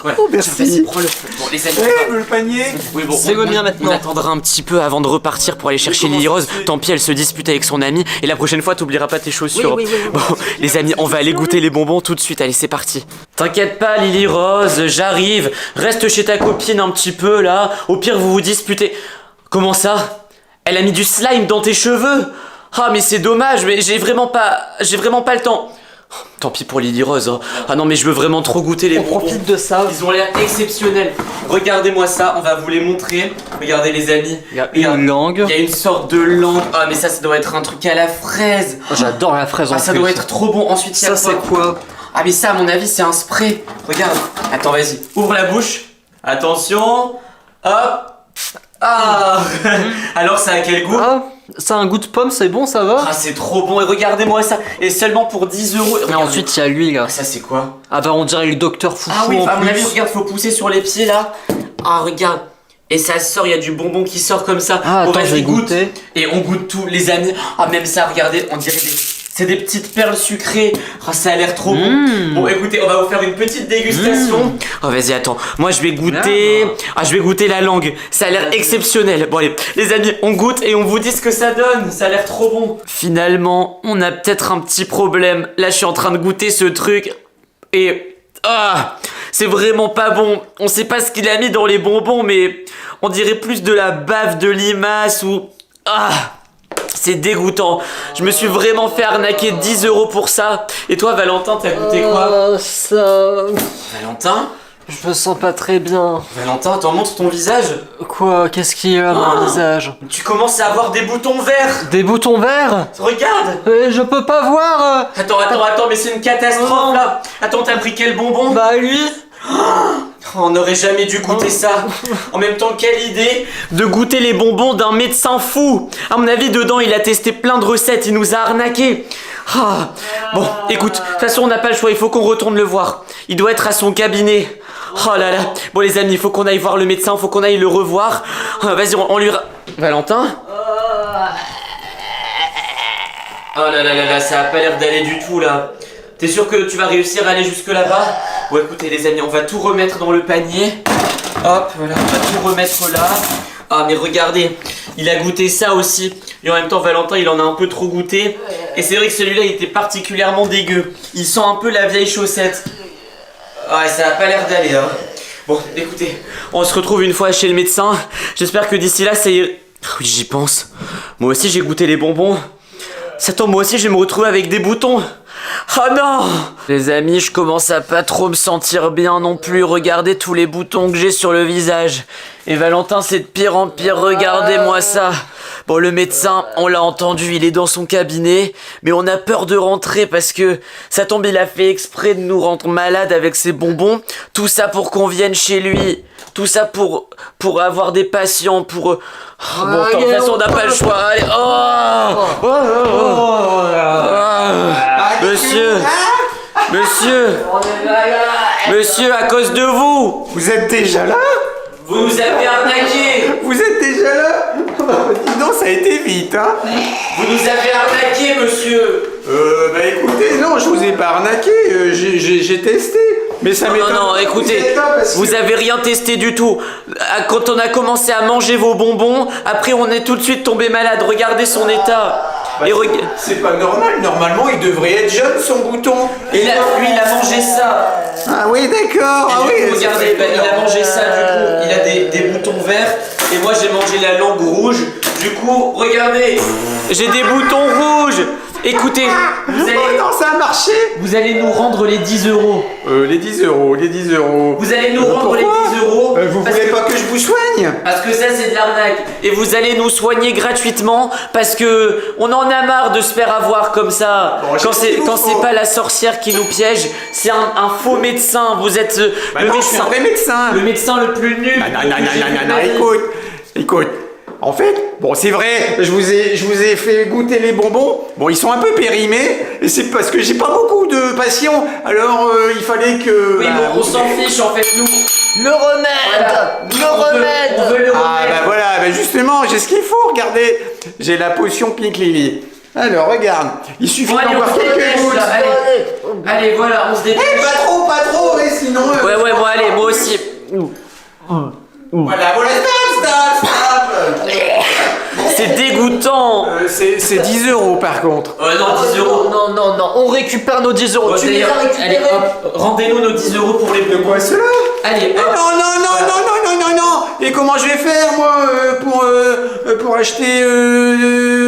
Voilà. Oh, merci. Tiens, vas-y, prends-le. Bon, les amis, on va- le panier. oui, bon, C'est bien maintenant. On attendra un petit peu avant de repartir pour aller chercher Lily Rose. Tant pis, elle se dispute avec son ami. Et la prochaine fois, t'oublieras pas tes chaussures. Bon, les amis, on va aller goûter les bonbons tout de suite. Allez, c'est parti. T'inquiète pas, Lily Rose, j'arrive. Reste chez ta copine un petit peu là. Au pire, vous vous disputez. Comment ça? Elle a mis du slime dans tes cheveux? Ah, mais c'est dommage, mais j'ai vraiment pas le temps. Tant pis pour Lily Rose. Hein. Ah non, mais je veux vraiment trop goûter les bonbons. Profite de ça. Ils ont l'air exceptionnels. Regardez-moi ça, on va vous les montrer. Regardez les amis. Il y a Regarde. une langue. Il y a une sorte de langue. Ah mais ça doit être un truc à la fraise. J'adore la fraise en Ah ça plus. doit être trop bon. Ensuite il y a Ça, c'est quoi? Ah mais ça à mon avis c'est un spray. Regarde. Attends vas-y. Ouvre la bouche. Attention. Hop. Ah. Alors ça a quel goût? Ah, ça a un goût de pomme, c'est bon, ça va? Ah c'est trop bon. Et regardez-moi ça. Et seulement pour 10 euros. Et ensuite, il y a lui, là. Ah, ça c'est quoi? Ah bah, on dirait le docteur Foufou Ah oui, en à mon plus. avis, regarde, faut pousser sur les pieds là. Ah, regarde. Et ça sort, il y a du bonbon qui sort comme ça. Ah, Bon, attends, vas-y, je vais goûte. goûter. Et on goûte tout, les amis. Ah, même ça, regardez, on dirait c'est des petites perles sucrées. Ah, ça a l'air trop bon. Bon, écoutez, on va vous faire une petite dégustation. Oh, vas-y, attends. Moi, je vais goûter. Ah, je vais goûter la langue. Ça a l'air exceptionnel. Bon, allez, les amis, on goûte et on vous dit ce que ça donne. Ça a l'air trop bon. Finalement, on a peut-être un petit problème. Là, je suis en train de goûter ce truc. Et. Ah! C'est vraiment pas bon. On sait pas ce qu'il a mis dans les bonbons, mais on dirait plus de la bave de limace ou. Ah! C'est dégoûtant. Je me suis vraiment fait arnaquer 10 euros pour ça. Et toi, Valentin, t'as goûté quoi? Ça... Valentin? Je me sens pas très bien. Valentin, t'en montres ton visage? Quoi? Qu'est-ce qu'il y a à Ah. mon visage? Tu commences à avoir des boutons verts. Des boutons verts? Regarde. Je peux pas voir. Attends, mais c'est une catastrophe là. Attends, t'as pris quel bonbon? Bah lui. On n'aurait jamais dû goûter ça. En même temps, quelle idée de goûter les bonbons d'un médecin fou. À mon avis, dedans, il a testé plein de recettes, il nous a arnaqués. Ah. Bon, écoute, de toute façon, on n'a pas le choix, il faut qu'on retourne le voir. Il doit être à son cabinet. Oh là là. Bon, les amis, il faut qu'on aille voir le médecin, il faut qu'on aille le revoir. Vas-y, on lui... Valentin? Oh là là là là, ça a pas l'air d'aller du tout là. T'es sûr que tu vas réussir à aller jusque là-bas? Bon écoutez les amis, on va tout remettre dans le panier. Hop, voilà, on va tout remettre là. Ah mais regardez, il a goûté ça aussi. Et en même temps Valentin il en a un peu trop goûté. Et c'est vrai que celui-là il était particulièrement dégueu. Il sent un peu la vieille chaussette. Ouais, ça a pas l'air d'aller hein. Bon écoutez, on se retrouve une fois chez le médecin. J'espère que d'ici là ça y est. Oui j'y pense. Moi aussi j'ai goûté les bonbons. Ça tombe, moi aussi je vais me retrouver avec des boutons. Oh non! Les amis, je commence à pas trop me sentir bien non plus. Regardez tous les boutons que j'ai sur le visage. Et Valentin, c'est de pire en pire. Regardez-moi ça. Bon, le médecin, on l'a entendu, il est dans son cabinet. Mais on a peur de rentrer parce que ça tombe, il a fait exprès de nous rendre malades avec ses bonbons. Tout ça pour qu'on vienne chez lui. Tout ça pour avoir des patients, pour... bon, de toute façon, on n'a pas le choix. Allez, Monsieur, à cause de vous, Vous êtes déjà là? vous nous avez arnaqué. Vous êtes déjà là? Dis donc, ça a été vite, hein. Vous nous avez arnaqué, monsieur. Bah écoutez, non, je vous ai pas arnaqué, j'ai testé. Mais ça m'étonne. Non, écoutez, vous avez rien testé du tout. Quand on a commencé à manger vos bonbons, après on est tout de suite tombé malade. Regardez son état. Bah, c'est pas normal, normalement il devrait être jeune son bouton. Et là, lui, il a mangé ça. Ah oui, d'accord. Ah oui, regardez, il a mangé ça, du coup, il a des boutons verts. Et moi, j'ai mangé la langue rouge. Du coup, regardez, j'ai des boutons rouges. Écoutez, ça a marché. Vous allez nous rendre les 10 euros. Les 10 euros. Vous allez nous rendre les 10 euros. Vous voulez pas que je vous soigne? Parce que ça, c'est de l'arnaque. Et vous allez nous soigner gratuitement parce que on en a marre de se faire avoir comme ça. Bon, quand c'est pas la sorcière qui nous piège, c'est un faux médecin. Vous êtes le non, je suis un vrai médecin. Le médecin le plus nul. Non, écoute. En fait, bon, c'est vrai, je vous ai fait goûter les bonbons. Bon, ils sont un peu périmés, et c'est parce que j'ai pas beaucoup de patients. Alors, il fallait que. Oui, bon, on s'en fiche, en fait, nous. Le remède. Le remède. On veut le remède. Ah, bah voilà, bah justement, j'ai ce qu'il faut, regardez. J'ai la potion Pink Lily. Alors, regarde, il suffit Bon, allez, d'en on voir se quelques dépêche, gouttes. là, allez, voilà, on se dépêche. Pas trop, et sinon. Ouais, bon, allez, moi aussi. Voilà, stop. C'est dégoûtant. C'est 10 euros par contre. Non, 10 euros. Non, on récupère nos 10 euros. Tu les as Allez, récupérés. hop, rendez-nous nos 10 euros pour les De quoi cela? Allez, hop. Non. Et comment je vais faire moi pour acheter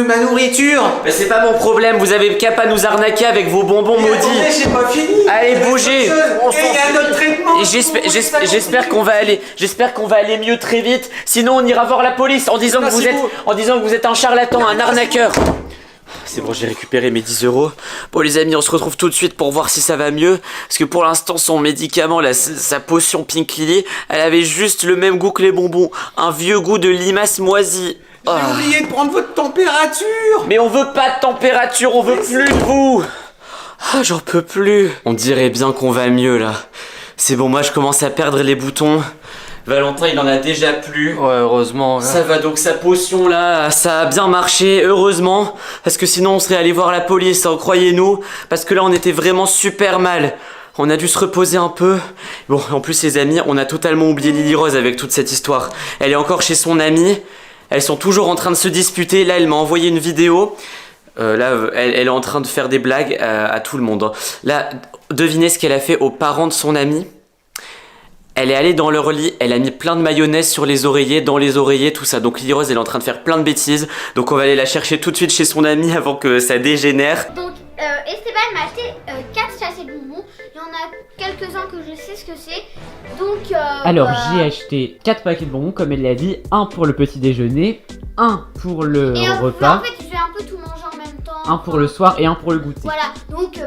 ma nourriture? Mais c'est pas mon problème, vous avez qu'à pas nous arnaquer avec vos bonbons maudits. Attendez, j'ai pas fini. Allez, bougez. Et il y a un autre traitement. Et j'espère qu'on va aller mieux très vite. Sinon, on ira voir la police en disant que vous êtes un charlatan, un arnaqueur. C'est bon, j'ai récupéré mes 10 euros. Bon les amis, on se retrouve tout de suite pour voir si ça va mieux. Parce que pour l'instant, son médicament, sa potion Pink Lily, elle avait juste le même goût que les bonbons. Un vieux goût de limace moisie. J'ai oublié de prendre votre température. Mais on veut pas de température, on veut plus de vous. Ah, j'en peux plus. On dirait bien qu'on va mieux là. C'est bon, moi je commence à perdre les boutons. Valentin, il en a déjà plus. Ouais, heureusement. Ça va, donc sa potion là, ça a bien marché, heureusement. Parce que sinon on serait allé voir la police, hein, croyez-nous. Parce que là on était vraiment super mal. On a dû se reposer un peu. Bon, en plus les amis, on a totalement oublié Lily Rose avec toute cette histoire. Elle est encore chez son amie. Elles sont toujours en train de se disputer. Là, elle m'a envoyé une vidéo. Là, elle est en train de faire des blagues à tout le monde, hein. Là, devinez ce qu'elle a fait aux parents de son amie. Elle est allée dans leur lit, elle a mis plein de mayonnaise sur les oreillers, dans les oreillers, tout ça. Donc Lily Rose, elle est en train de faire plein de bêtises. Donc on va aller la chercher tout de suite chez son amie avant que ça dégénère. Donc Esteban m'a acheté 4 sachets de bonbons. Il y en a quelques-uns que je sais ce que c'est. Donc alors j'ai acheté 4 paquets de bonbons comme elle l'a dit. Un pour le petit déjeuner, un pour le repas, en fait je vais un peu tout manger en même temps. un pour le soir et un pour le goûter. Voilà, donc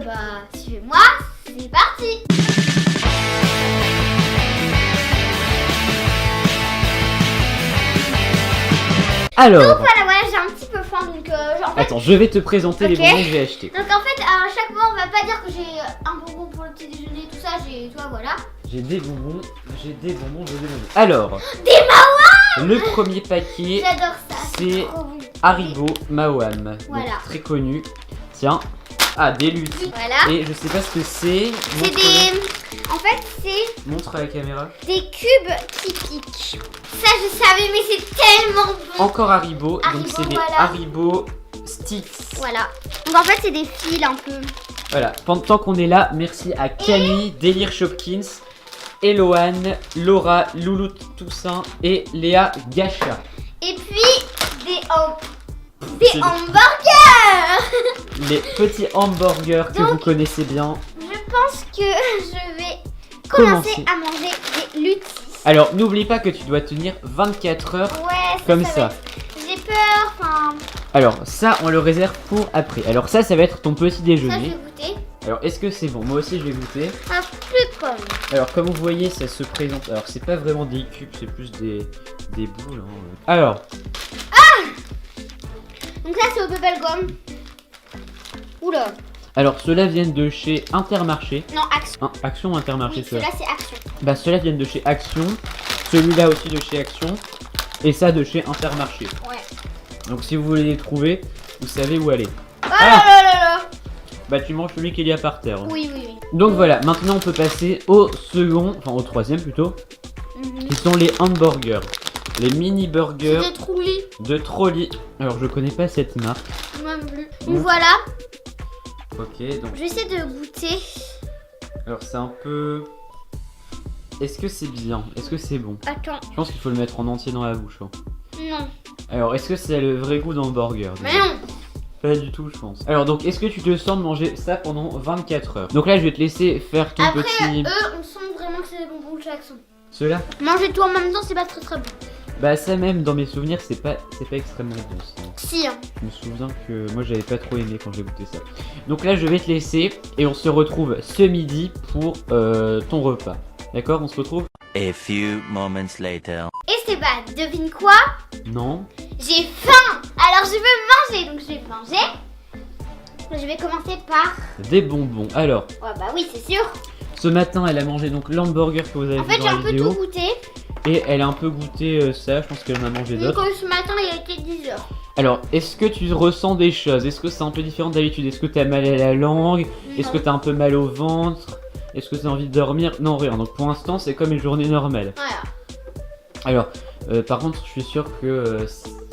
suivez-moi, c'est parti. Alors, Donc voilà, j'ai un petit peu faim donc en fait. attends, je vais te présenter les Ok. bonbons que j'ai achetés. Donc en fait à chaque fois on va pas dire que j'ai un bonbon pour le petit déjeuner, tout ça, toi voilà. J'ai des bonbons. Alors, Des Mawam. le premier paquet, J'adore ça. c'est trop bon. Haribo Mawam. Donc, Voilà. très connu. Tiens. Ah, des luttes. Voilà. Et je sais pas ce que c'est. C'est des. En fait c'est Montre à la caméra. des cubes qui piquent. Ça je savais mais c'est tellement bon. Encore Haribo. Donc Haribo, c'est des voilà. Haribo Sticks. Voilà. Donc en fait c'est des fils un peu. Voilà, tant qu'on est là, merci à Camille, Délire Shopkins, Eloane, Laura, Loulou Toussaint et Léa Gacha. Et puis des C'est- hamburgers. Les petits hamburgers que Donc, vous connaissez bien. Je pense que je vais commencer à manger des lutis. Alors, n'oublie pas que tu dois tenir 24 heures Ouais, comme va ça. être- J'ai peur, enfin. Alors, ça, on le réserve pour après. Alors, ça va être ton petit Ça, je déjeuner. vais goûter. Alors, est-ce que c'est bon? Moi aussi, je vais goûter. Un peu comme. Alors, comme vous voyez, ça se présente. Alors, c'est pas vraiment des cubes, c'est plus des boules. Hein. Alors, Donc, ça, c'est au bubblegum. Oula. alors ceux-là viennent de chez Intermarché. Non, Action. Hein, Action ou Intermarché, Oui, ceux-là. celui-là, c'est Action. Bah ceux-là viennent de chez Action, celui-là aussi de chez Action, et ça de chez Intermarché. Ouais. Donc si vous voulez les trouver, vous savez où aller. Oh là là là. Bah tu manges celui qu'il y a par terre. Oui, oui, oui. Donc voilà, maintenant on peut passer au second, enfin au troisième plutôt, qui sont les hamburgers. Les mini burgers C'est des troulis. de Trolli. Alors je connais pas cette marque. Moi non plus. Donc voilà, Ok, donc je vais essayer de goûter. alors c'est un peu... Est-ce que c'est bien? Est-ce que c'est bon? Attends, Je pense qu'il faut le mettre en entier dans la bouche. Hein. non. Alors est-ce que c'est le vrai goût d'hamburger? Mais non. Pas du tout je pense. Alors donc est-ce que tu te sens de manger ça pendant 24 heures? Donc là je vais te laisser faire ton Après, petit... on sent vraiment que c'est des bonbons de Jackson. Ceux-là? Manger tout en même temps, c'est pas très très bon. Bah ça même dans mes souvenirs c'est pas extrêmement bon ça. Si, hein. Je me souviens que moi j'avais pas trop aimé quand j'ai goûté ça. Donc là je vais te laisser et on se retrouve ce midi pour ton repas. D'accord, on se retrouve? A few moments later. Et Stéphane, devine quoi? Non. J'ai faim. Alors je veux manger, donc je vais manger. Je vais commencer par... Des bonbons. Alors, Ouais bah oui, c'est sûr. ce matin elle a mangé donc l'hamburger que vous avez En vu fait, j'ai dans un la peu tout vidéo. goûté. Et elle a un peu goûté ça, je pense qu'elle en a mangé Donc d'autres. ce matin, il a été 10h. Alors, est-ce que tu ressens des choses? Est-ce que c'est un peu différent d'habitude? Est-ce que t'as mal à la langue? Est-ce que t'as un peu mal au ventre? Est-ce que t'as envie de dormir? Non, rien. Donc pour l'instant, c'est comme une journée normale. Voilà. Alors, par contre, je suis sûr que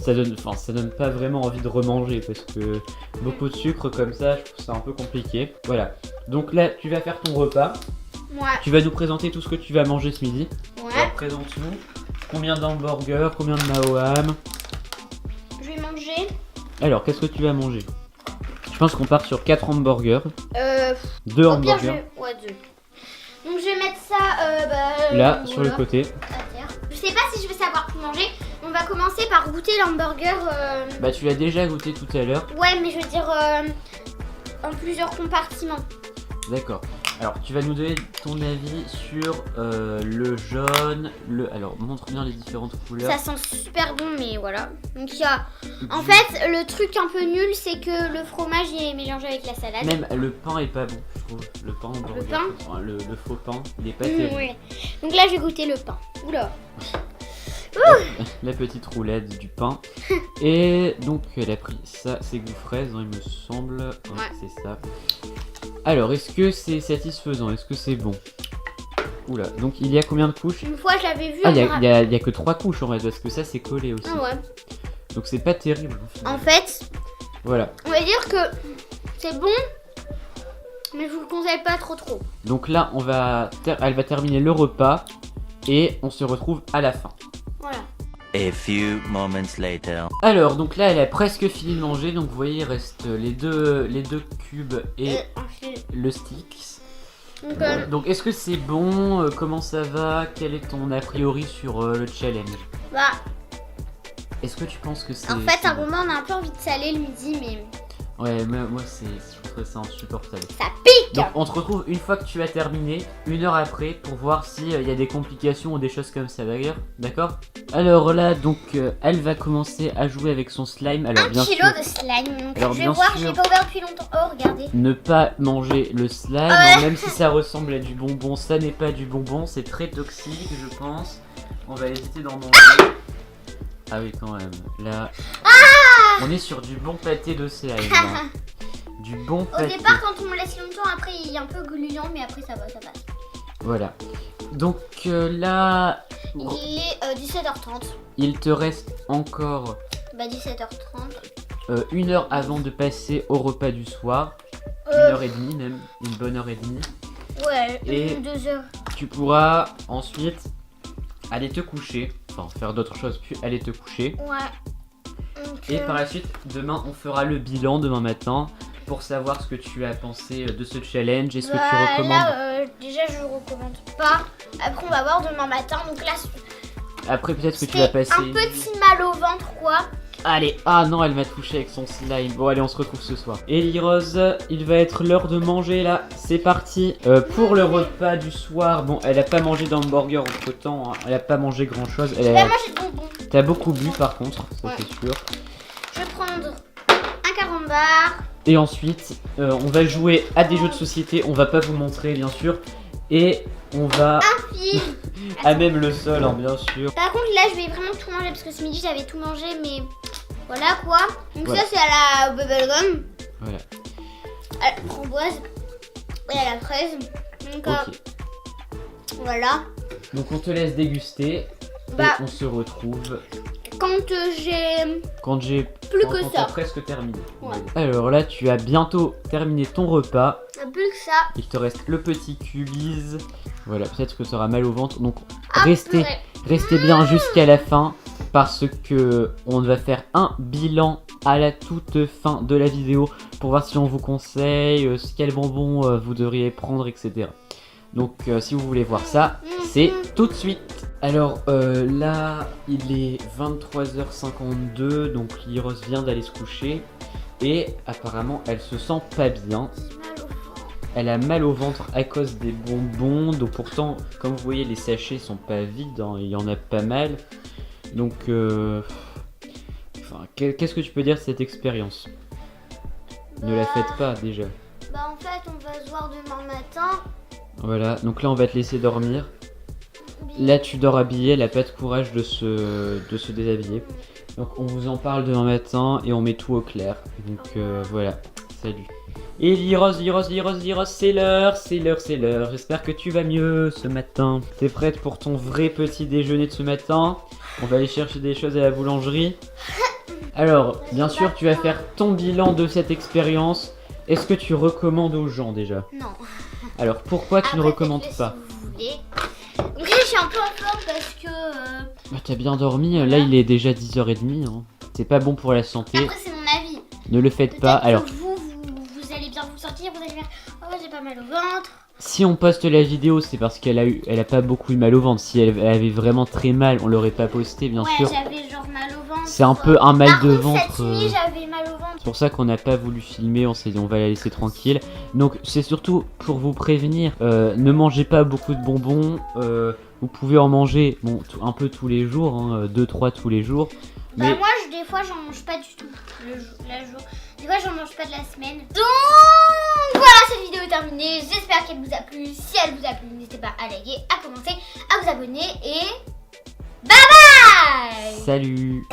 ça donne pas vraiment envie de remanger parce que beaucoup de sucre comme ça, je trouve ça un peu compliqué. Voilà. Donc là, tu vas faire ton repas. Ouais. Tu vas nous présenter tout ce que tu vas manger ce midi. Ouais. Alors, présente-nous. Combien d'hamburgers? Combien de Maoam? Je vais manger. Alors, qu'est-ce que tu vas manger? Je pense qu'on part sur 4 hamburgers. 2 Au pire, hamburgers. Ouais, 2. Donc je vais mettre ça Là, sur le voilà, côté. à terre. Je sais pas si je vais savoir tout manger. On va commencer par goûter l'hamburger. Bah, tu l'as déjà goûté tout à l'heure. Ouais, mais je veux dire en plusieurs compartiments. D'accord. Alors, tu vas nous donner ton avis sur le jaune, Alors, montre bien les différentes couleurs. Ça sent super bon, mais voilà. Donc il y a... En fait, le truc un peu nul, c'est que le fromage est mélangé avec la salade. Même le pain est pas bon, je trouve. Le pain hamburger. pain Enfin, le faux pain, il est pas terrible. Ouais. Donc là, je vais goûter le pain. Oula. La petite roulette du pain. Et donc, elle a pris ça, c'est goût fraise, hein, il me semble. Ouais, c'est ça. Alors, est-ce que c'est satisfaisant? Est-ce que c'est bon? Oula, donc il y a combien de couches? Une fois, je l'avais vu. Ah, il y a que 3 couches en fait, parce que ça c'est collé aussi. Ah ouais. Donc c'est pas terrible. En fait, Voilà. on va dire que c'est bon, mais je vous le conseille pas trop. Donc là, elle va terminer le repas et on se retrouve à la fin. Voilà. A few moments later. Alors, donc là, elle a presque fini de manger. Donc vous voyez, il reste les deux cubes et Ensuite, le sticks. donc, Donc est-ce que c'est bon? Comment ça va? Quel est ton a priori sur le challenge? bah, Est-ce que tu penses que c'est... en fait, c'est à un bon? moment, on a un peu envie de saler le midi, mais Ouais, moi je trouve ça insupportable. ça pique. Donc on se retrouve une fois que tu as terminé, 1 heure après, pour voir s'il y a des complications ou des choses comme ça, d'accord? Alors là, donc elle va commencer à jouer avec son slime. Alors 1 bien kilo sûr, de slime. Donc, Alors, je vais bien voir, sûr. je l'ai pas ouvert depuis longtemps. Oh, regardez. ne pas manger le slime, hein, même si ça ressemble à du bonbon, ça n'est pas du bonbon, c'est très toxique je pense. On va éviter d'en manger. Ah oui quand même, là, on est sur du bon pâté de slime. Hein. Du bon Au pâté. départ, quand on me laisse longtemps, après, il est un peu gluant, mais après, ça va, ça passe. Voilà. Donc là, Il est 17h30. il te reste encore Bah, 17h30. 1 heure avant de passer au repas du soir. 1 heure et demie même, une bonne heure et demie. Ouais, Et- 2 heures. Tu pourras ensuite aller te coucher, enfin faire d'autres choses puis aller te coucher. Ouais. Donc, Et par la suite, demain on fera le bilan demain matin pour savoir ce que tu as pensé de ce challenge. Est-ce que tu bah, recommandes? là, déjà, je recommande pas. Après, on va voir demain matin. Donc là, Après peut-être que tu c'était vas passer. un petit mal au ventre, quoi. Allez, ah non, elle m'a touché avec son slime. Bon, allez, on se retrouve ce soir. Ellie Rose, il va être l'heure de manger là. C'est parti. Pour le repas du soir, bon, elle a pas mangé d'hamburger entre temps. Hein. Elle a pas mangé grand chose. Bah, moi, j'ai de bonbons. T'as beaucoup bu par contre, ça Ouais. c'est sûr. Je vais prendre un carambar. Et ensuite, on va jouer à des jeux de société. On va pas vous montrer, bien sûr. Et on va Puis, à même le sol, hein, bien sûr. par contre, là, je vais vraiment tout manger parce que ce midi, j'avais tout mangé, mais Voilà quoi. Donc Voilà. ça c'est à la bubblegum, Voilà. à la framboise et à la fraise. Donc Ok. voilà. Donc on te laisse déguster. Bah. Et on se retrouve Quand j'ai quand j'ai Plus quand que on ça. a presque terminé. Ouais. Alors là, tu as bientôt terminé ton repas. plus que ça. Il te reste le petit cubise. Voilà, peut-être que ça aura mal au ventre. Donc Ah, restez purée. bien jusqu'à la fin parce que on va faire un bilan à la toute fin de la vidéo pour voir si on vous conseille quels bonbons vous devriez prendre, etc. Donc si vous voulez voir ça, c'est tout de suite. Alors là, il est 23h52, donc Liros vient d'aller se coucher et apparemment elle se sent pas bien. Elle a mal au ventre à cause des bonbons, donc pourtant, comme vous voyez, les sachets sont pas vides, hein, il y en a pas mal. Donc, enfin, qu'est-ce que tu peux dire de cette expérience? Ne la faites pas déjà. Bah en fait on va se voir demain matin. Voilà, donc là on va te laisser dormir. Là tu dors habillé, elle a pas de courage de se déshabiller. Donc on vous en parle demain matin et on met tout au clair. Donc voilà, salut. Et Liros, c'est l'heure. J'espère que tu vas mieux ce matin. T'es prête pour ton vrai petit déjeuner de ce matin? On va aller chercher des choses à la boulangerie. Alors, bien sûr, tu vas faire ton bilan de cette expérience. Est-ce que tu recommandes aux gens déjà? Non. Alors, pourquoi tu ne Après, recommandes faites-le pas? si vous voulez. Donc là, je suis un peu en forme parce que Bah, t'as bien dormi, là il est déjà 10h30. Hein. C'est pas bon pour la santé. après c'est mon avis. Ne le faites Peut-être pas. Alors, que vous allez bien vous sentir, vous allez dire oh j'ai pas mal au ventre. si on poste la vidéo, c'est parce qu'elle a pas beaucoup eu mal au ventre. Si elle avait vraiment très mal, on l'aurait pas posté, bien Ouais, sûr. j'avais genre mal au ventre. C'est un peu un mal Par de contre, ventre. cette nuit, j'avais mal au ventre. C'est pour ça qu'on n'a pas voulu filmer, on s'est dit on va la laisser tranquille. Donc c'est surtout pour vous prévenir, ne mangez pas beaucoup de bonbons, vous pouvez en manger bon, un peu tous les jours, hein, 2-3 tous les jours. Mais Bah moi, des fois, j'en mange pas du tout la jour. Des fois, j'en mange pas de la semaine. Donc voilà, cette vidéo est terminée. J'espère qu'elle vous a plu. Si elle vous a plu, n'hésitez pas à liker, à commenter, à vous abonner et bye bye. salut!